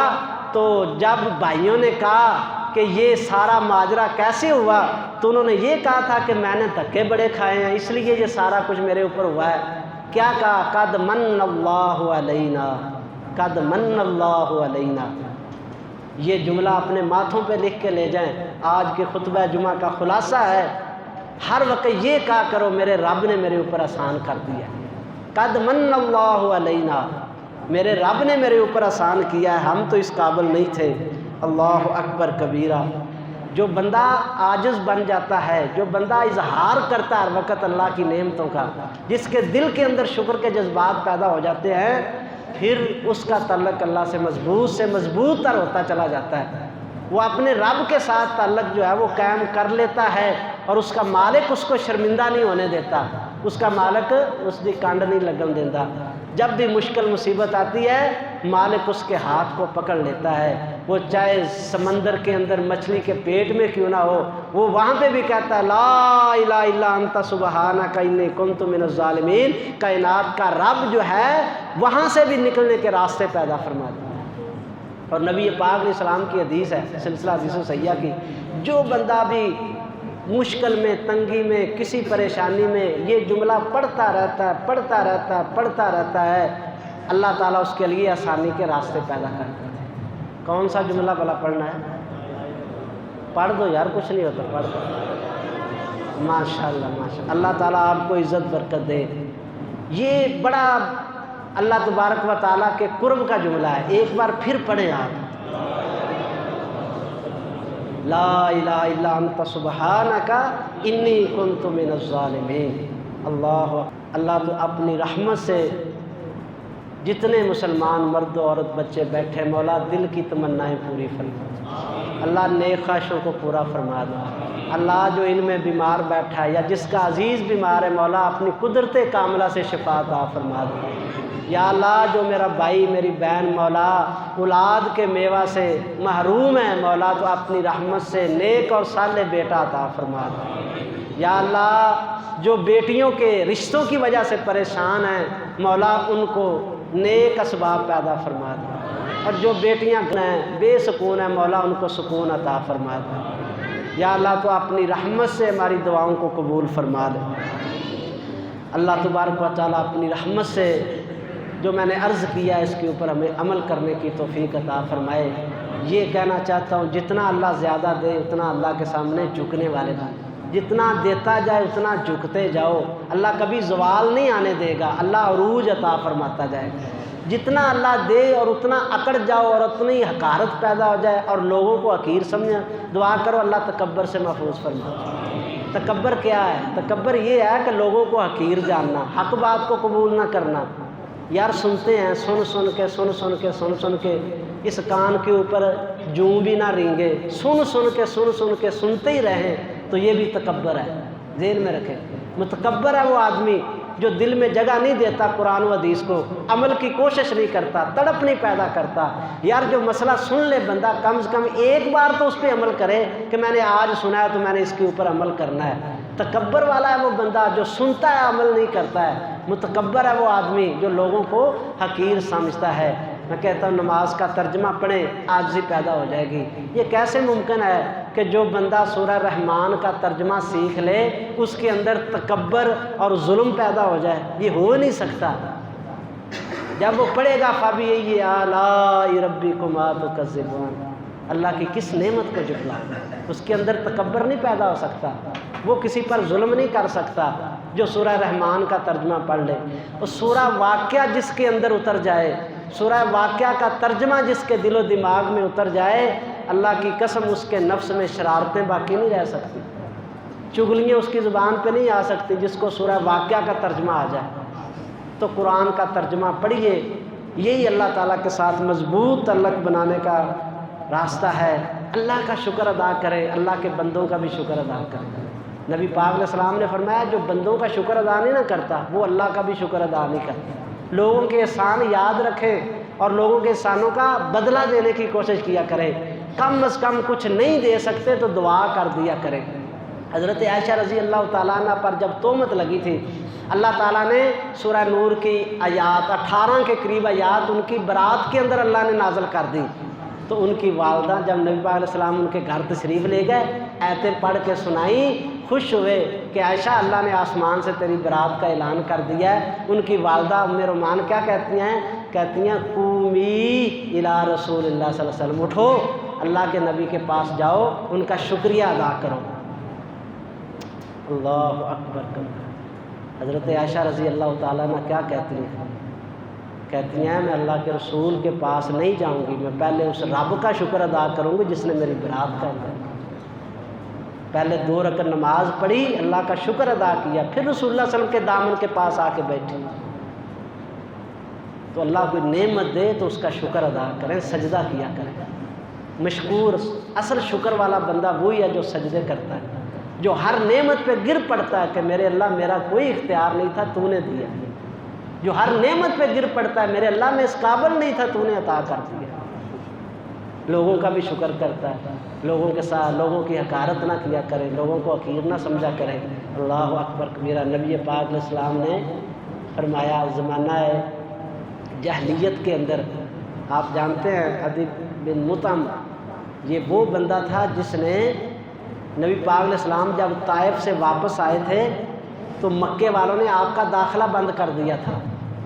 S1: تو جب بھائیوں نے کہا کہ یہ سارا ماجرا کیسے ہوا تو انہوں نے یہ کہا تھا کہ میں نے دھکے بڑے کھائے ہیں اس لیے یہ سارا کچھ میرے اوپر ہوا ہے۔ کیا کہا؟ قد من اللہ علینا، قد من اللہ علینا۔ یہ جملہ اپنے ماتھوں پہ لکھ کے لے جائیں، آج کے خطبہ جمعہ کا خلاصہ ہے، ہر وقت یہ کہا کرو میرے رب نے میرے اوپر آسان کر دیا، قد من اللہ علینا، میرے رب نے میرے اوپر آسان کیا ہے، ہم تو اس قابل نہیں تھے۔ اللہ اکبر کبیرہ۔ جو بندہ عاجز بن جاتا ہے، جو بندہ اظہار کرتا ہے ہر وقت اللہ کی نعمتوں کا، جس کے دل کے اندر شکر کے جذبات پیدا ہو جاتے ہیں، پھر اس کا تعلق اللہ سے مضبوط تر ہوتا چلا جاتا ہے، وہ اپنے رب کے ساتھ تعلق جو ہے وہ قائم کر لیتا ہے، اور اس کا مالک اس کو شرمندہ نہیں ہونے دیتا، اس کا مالک اس دی کانڈ نہیں لگن دیتا۔ جب بھی مشکل مصیبت آتی ہے مالک اس کے ہاتھ کو پکڑ لیتا ہے، وہ چاہے سمندر کے اندر مچھلی کے پیٹ میں کیوں نہ ہو، وہ وہاں پہ بھی کہتا ہے لا الہ الا انت سبحانک انی کنت من الظالمین۔ کائنات کا رب جو ہے وہاں سے بھی نکلنے کے راستے پیدا فرما دیتا ہے۔ اور نبی پاک علیہ السلام کی حدیث ہے، سلسلہ حدیث صحیحہ کی، جو بندہ بھی مشکل میں، تنگی میں، کسی پریشانی میں یہ جملہ پڑھتا رہتا ہے، اللہ تعالیٰ اس کے لیے آسانی کے راستے پیدا کرتا ہے۔ کون سا جملہ بھلا پڑھنا ہے؟ پڑھ دو یار، کچھ نہیں ہوتا، پڑھ دو۔ ماشاءاللہ ماشاءاللہ، اللہ تعالیٰ آپ کو عزت برکت دے۔ یہ بڑا اللہ تبارک و تعالیٰ کے قرب کا جملہ ہے، ایک بار پھر پڑھیں آپ، لا الہ الا انت سبحانک انی کنت من الظالمین۔ اللہ تو اپنی رحمت سے جتنے مسلمان مرد و عورت بچے بیٹھے مولا دل کی تمنائیں پوری فرما، اللہ نیک خواہشوں کو پورا فرما دو۔ اللہ جو ان میں بیمار بیٹھا ہے یا جس کا عزیز بیمار ہے مولا اپنی قدرت کاملہ سے شفا عطا فرما دو۔ یا اللہ جو میرا بھائی میری بہن مولا اولاد کے میوہ سے محروم ہے مولا تو اپنی رحمت سے نیک اور صالح بیٹا عطا فرما دو۔ یا اللہ جو بیٹیوں کے رشتوں کی وجہ سے پریشان ہیں مولا ان کو نیک اسباب پیدا فرما دو، اور جو بیٹیاں ہیں بے سکون ہیں مولا ان کو سکون عطا فرما دو۔ یا اللہ تو اپنی رحمت سے ہماری دعاؤں کو قبول فرما دے۔ اللہ تبارک و تعالیٰ اپنی رحمت سے جو میں نے عرض کیا ہے اس کے اوپر ہمیں عمل کرنے کی توفیق عطا فرمائے۔ یہ کہنا چاہتا ہوں جتنا اللہ زیادہ دے اتنا اللہ کے سامنے جھکنے والے بن، جتنا دیتا جائے اتنا جھکتے جاؤ، اللہ کبھی زوال نہیں آنے دے گا، اللہ عروج عطا فرماتا جائے گا۔ جتنا اللہ دے اور اتنا اکڑ جاؤ اور اتنی حقارت پیدا ہو جائے اور لوگوں کو حقیر سمجھیں، دعا کرو اللہ تکبر سے محفوظ فرما۔ تکبر کیا ہے؟ تکبر یہ ہے کہ لوگوں کو حقیر جاننا، حق بات کو قبول نہ کرنا۔ یار سنتے ہیں، سن سن کے اس کان کے اوپر جوں بھی نہ رینگے، سن کے سنتے ہی رہیں، تو یہ بھی تکبر ہے۔ ذہن میں رکھیں، متکبر ہے وہ آدمی جو دل میں جگہ نہیں دیتا قرآن و حدیث کو، عمل کی کوشش نہیں کرتا، تڑپ نہیں پیدا کرتا۔ یار جو مسئلہ سن لے بندہ، کم سے کم ایک بار تو اس پہ عمل کرے کہ میں نے آج سنا ہے تو میں نے اس کے اوپر عمل کرنا ہے۔ تکبر والا ہے وہ بندہ جو سنتا ہے عمل نہیں کرتا ہے۔ متکبر ہے وہ آدمی جو لوگوں کو حقیر سمجھتا ہے۔ میں کہتا ہوں نماز کا ترجمہ پڑھیں، عاجزی پیدا ہو جائے گی۔ یہ کیسے ممکن ہے کہ جو بندہ سورہ رحمان کا ترجمہ سیکھ لے اس کے اندر تکبر اور ظلم پیدا ہو جائے؟ یہ ہو نہیں سکتا۔ جب وہ پڑھے گا فَبِأَيِّ آلَاءِ رَبِّكُمَا تُكَذِّبُونَ، اللہ کی کس نعمت کو جھٹلا، اس کے اندر تکبر نہیں پیدا ہو سکتا، وہ کسی پر ظلم نہیں کر سکتا جو سورہ رحمان کا ترجمہ پڑھ لے۔ اور سورہ واقعہ جس کے اندر اتر جائے، سورہ واقعہ کا ترجمہ جس کے دل و دماغ میں اتر جائے، اللہ کی قسم اس کے نفس میں شرارتیں باقی نہیں رہ سکتی، چغلیاں اس کی زبان پہ نہیں آ سکتی جس کو سورہ واقعہ کا ترجمہ آ جائے۔ تو قرآن کا ترجمہ پڑھیے، یہی اللہ تعالیٰ کے ساتھ مضبوط تعلق بنانے کا راستہ ہے۔ اللہ کا شکر ادا کرے، اللہ کے بندوں کا بھی شکر ادا کرے۔ نبی پاک علیہ السلام نے فرمایا جو بندوں کا شکر ادا نہیں نہ کرتا وہ اللہ کا بھی شکر ادا نہیں کرتا۔ لوگوں کے احسان یاد رکھیں اور لوگوں کے احسانوں کا بدلہ دینے کی کوشش کیا کریں۔ کم از کم کچھ نہیں دے سکتے تو دعا کر دیا کریں۔ حضرت عائشہ رضی اللہ تعالیٰ عنہ پر جب تہمت لگی تھی، اللہ تعالیٰ نے سورہ نور کی آیات 18 کے قریب آیات ان کی برات کے اندر اللہ نے نازل کر دی۔ تو ان کی والدہ جب نبی پاک علیہ السلام ان کے گھر تشریف لے گئے، آیتیں پڑھ کے سنائیں، خوش ہوئے کہ عائشہ اللہ نے آسمان سے تیری برات کا اعلان کر دیا ہے۔ ان کی والدہ ام رومان کیا کہتی ہیں؟ کہتی ہیں قومی الی رسول اللہ صلی اللہ علیہ وسلم، اٹھو اللہ کے نبی کے پاس جاؤ، ان کا شکریہ ادا کرو۔ اللہ اکبر کرو۔ حضرت عائشہ رضی اللہ تعالیٰ عنہ کیا کہتی ہیں؟ کہتی ہیں میں اللہ کے رسول کے پاس نہیں جاؤں گی، میں پہلے اس رب کا شکر ادا کروں گی جس نے میری برات کا اعلان کیا۔ پہلے 2 رکعت نماز پڑھی، اللہ کا شکر ادا کیا، پھر رسول اللہ صلی اللہ علیہ وسلم کے دامن کے پاس آ کے بیٹھی۔ تو اللہ کوئی نعمت دے تو اس کا شکر ادا کریں، سجدہ کیا کریں۔ مشکور، اصل شکر والا بندہ وہی ہے جو سجدے کرتا ہے، جو ہر نعمت پہ گر پڑتا ہے کہ میرے اللہ میرا کوئی اختیار نہیں تھا، تو نے دیا۔ جو ہر نعمت پہ گر پڑتا ہے میرے اللہ میں اس قابل نہیں تھا، تو نے عطا کر دیا۔ لوگوں کا بھی شکر کرتا ہے، لوگوں کے ساتھ لوگوں کی حقارت نہ کیا کریں، لوگوں کو حقیر نہ سمجھا کریں۔ اللہ اکبر کبیرہ۔ نبی پاک علیہ السلام نے فرمایا زمانہ جاہلیت کے اندر، آپ جانتے ہیں عدی بن مطعم، یہ وہ بندہ تھا جس نے نبی پاک علیہ السلام جب طائف سے واپس آئے تھے تو مکے والوں نے آپ کا داخلہ بند کر دیا تھا۔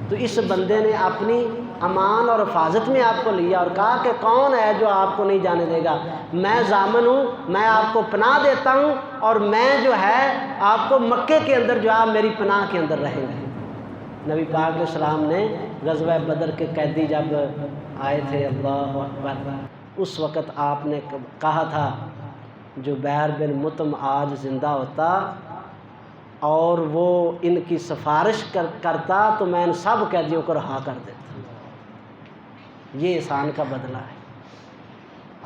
S1: تو اس بندے نے اپنی امان اور حفاظت میں آپ کو لیا اور کہا کہ کون ہے جو آپ کو نہیں جانے دے گا؟ میں ضامن ہوں، میں آپ کو پناہ دیتا ہوں، اور میں جو ہے آپ کو مکے کے اندر جو آپ میری پناہ کے اندر رہیں گے۔ نبی پاک علیہ السلام نے غزوہ بدر کے قیدی جب آئے تھے، اللہ اکبر، اس وقت آپ نے کہا تھا جبیر بن مطعم آج زندہ ہوتا اور وہ ان کی سفارش کرتا تو میں ان سب قیدیوں کو رہا کر دیتا۔ یہ احسان کا بدلہ ہے۔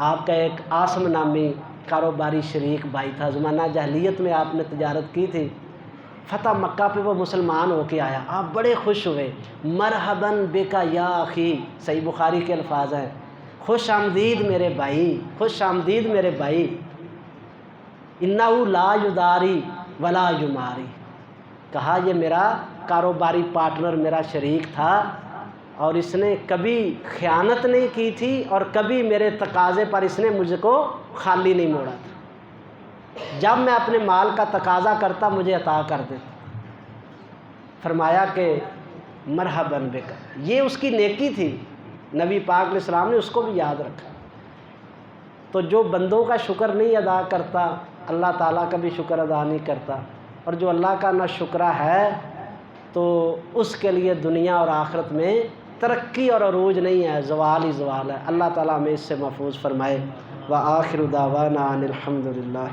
S1: آپ کا ایک عاصم نامی کاروباری شریک بھائی تھا، زمانہ جاہلیت میں آپ نے تجارت کی تھی، فتح مکہ پہ وہ مسلمان ہو کے آیا، آپ بڑے خوش ہوئے۔ مرحباً بکا یا اخی، صحیح بخاری کے الفاظ ہیں، خوش آمدید میرے بھائی، خوش آمدید میرے بھائی۔ انہو لا یداری ولا یماری، کہا یہ میرا کاروباری پارٹنر، میرا شریک تھا، اور اس نے کبھی خیانت نہیں کی تھی اور کبھی میرے تقاضے پر اس نے مجھ کو خالی نہیں موڑا تھا۔ جب میں اپنے مال کا تقاضا کرتا مجھے عطا کر دیتا۔ فرمایا کہ مرحباً بک، یہ اس کی نیکی تھی، نبی پاک علیہ السلام نے اس کو بھی یاد رکھا۔ تو جو بندوں کا شکر نہیں ادا کرتا اللہ تعالیٰ کا بھی شکر ادا نہیں کرتا، اور جو اللہ کا نہ شکرہ ہے تو اس کے لیے دنیا اور آخرت میں ترقی اور عروج نہیں ہے، زوال ہی زوال ہے۔ اللہ تعالیٰ ہمیں اس سے محفوظ فرمائے۔ وآخر دعوانا ان الحمد للہ۔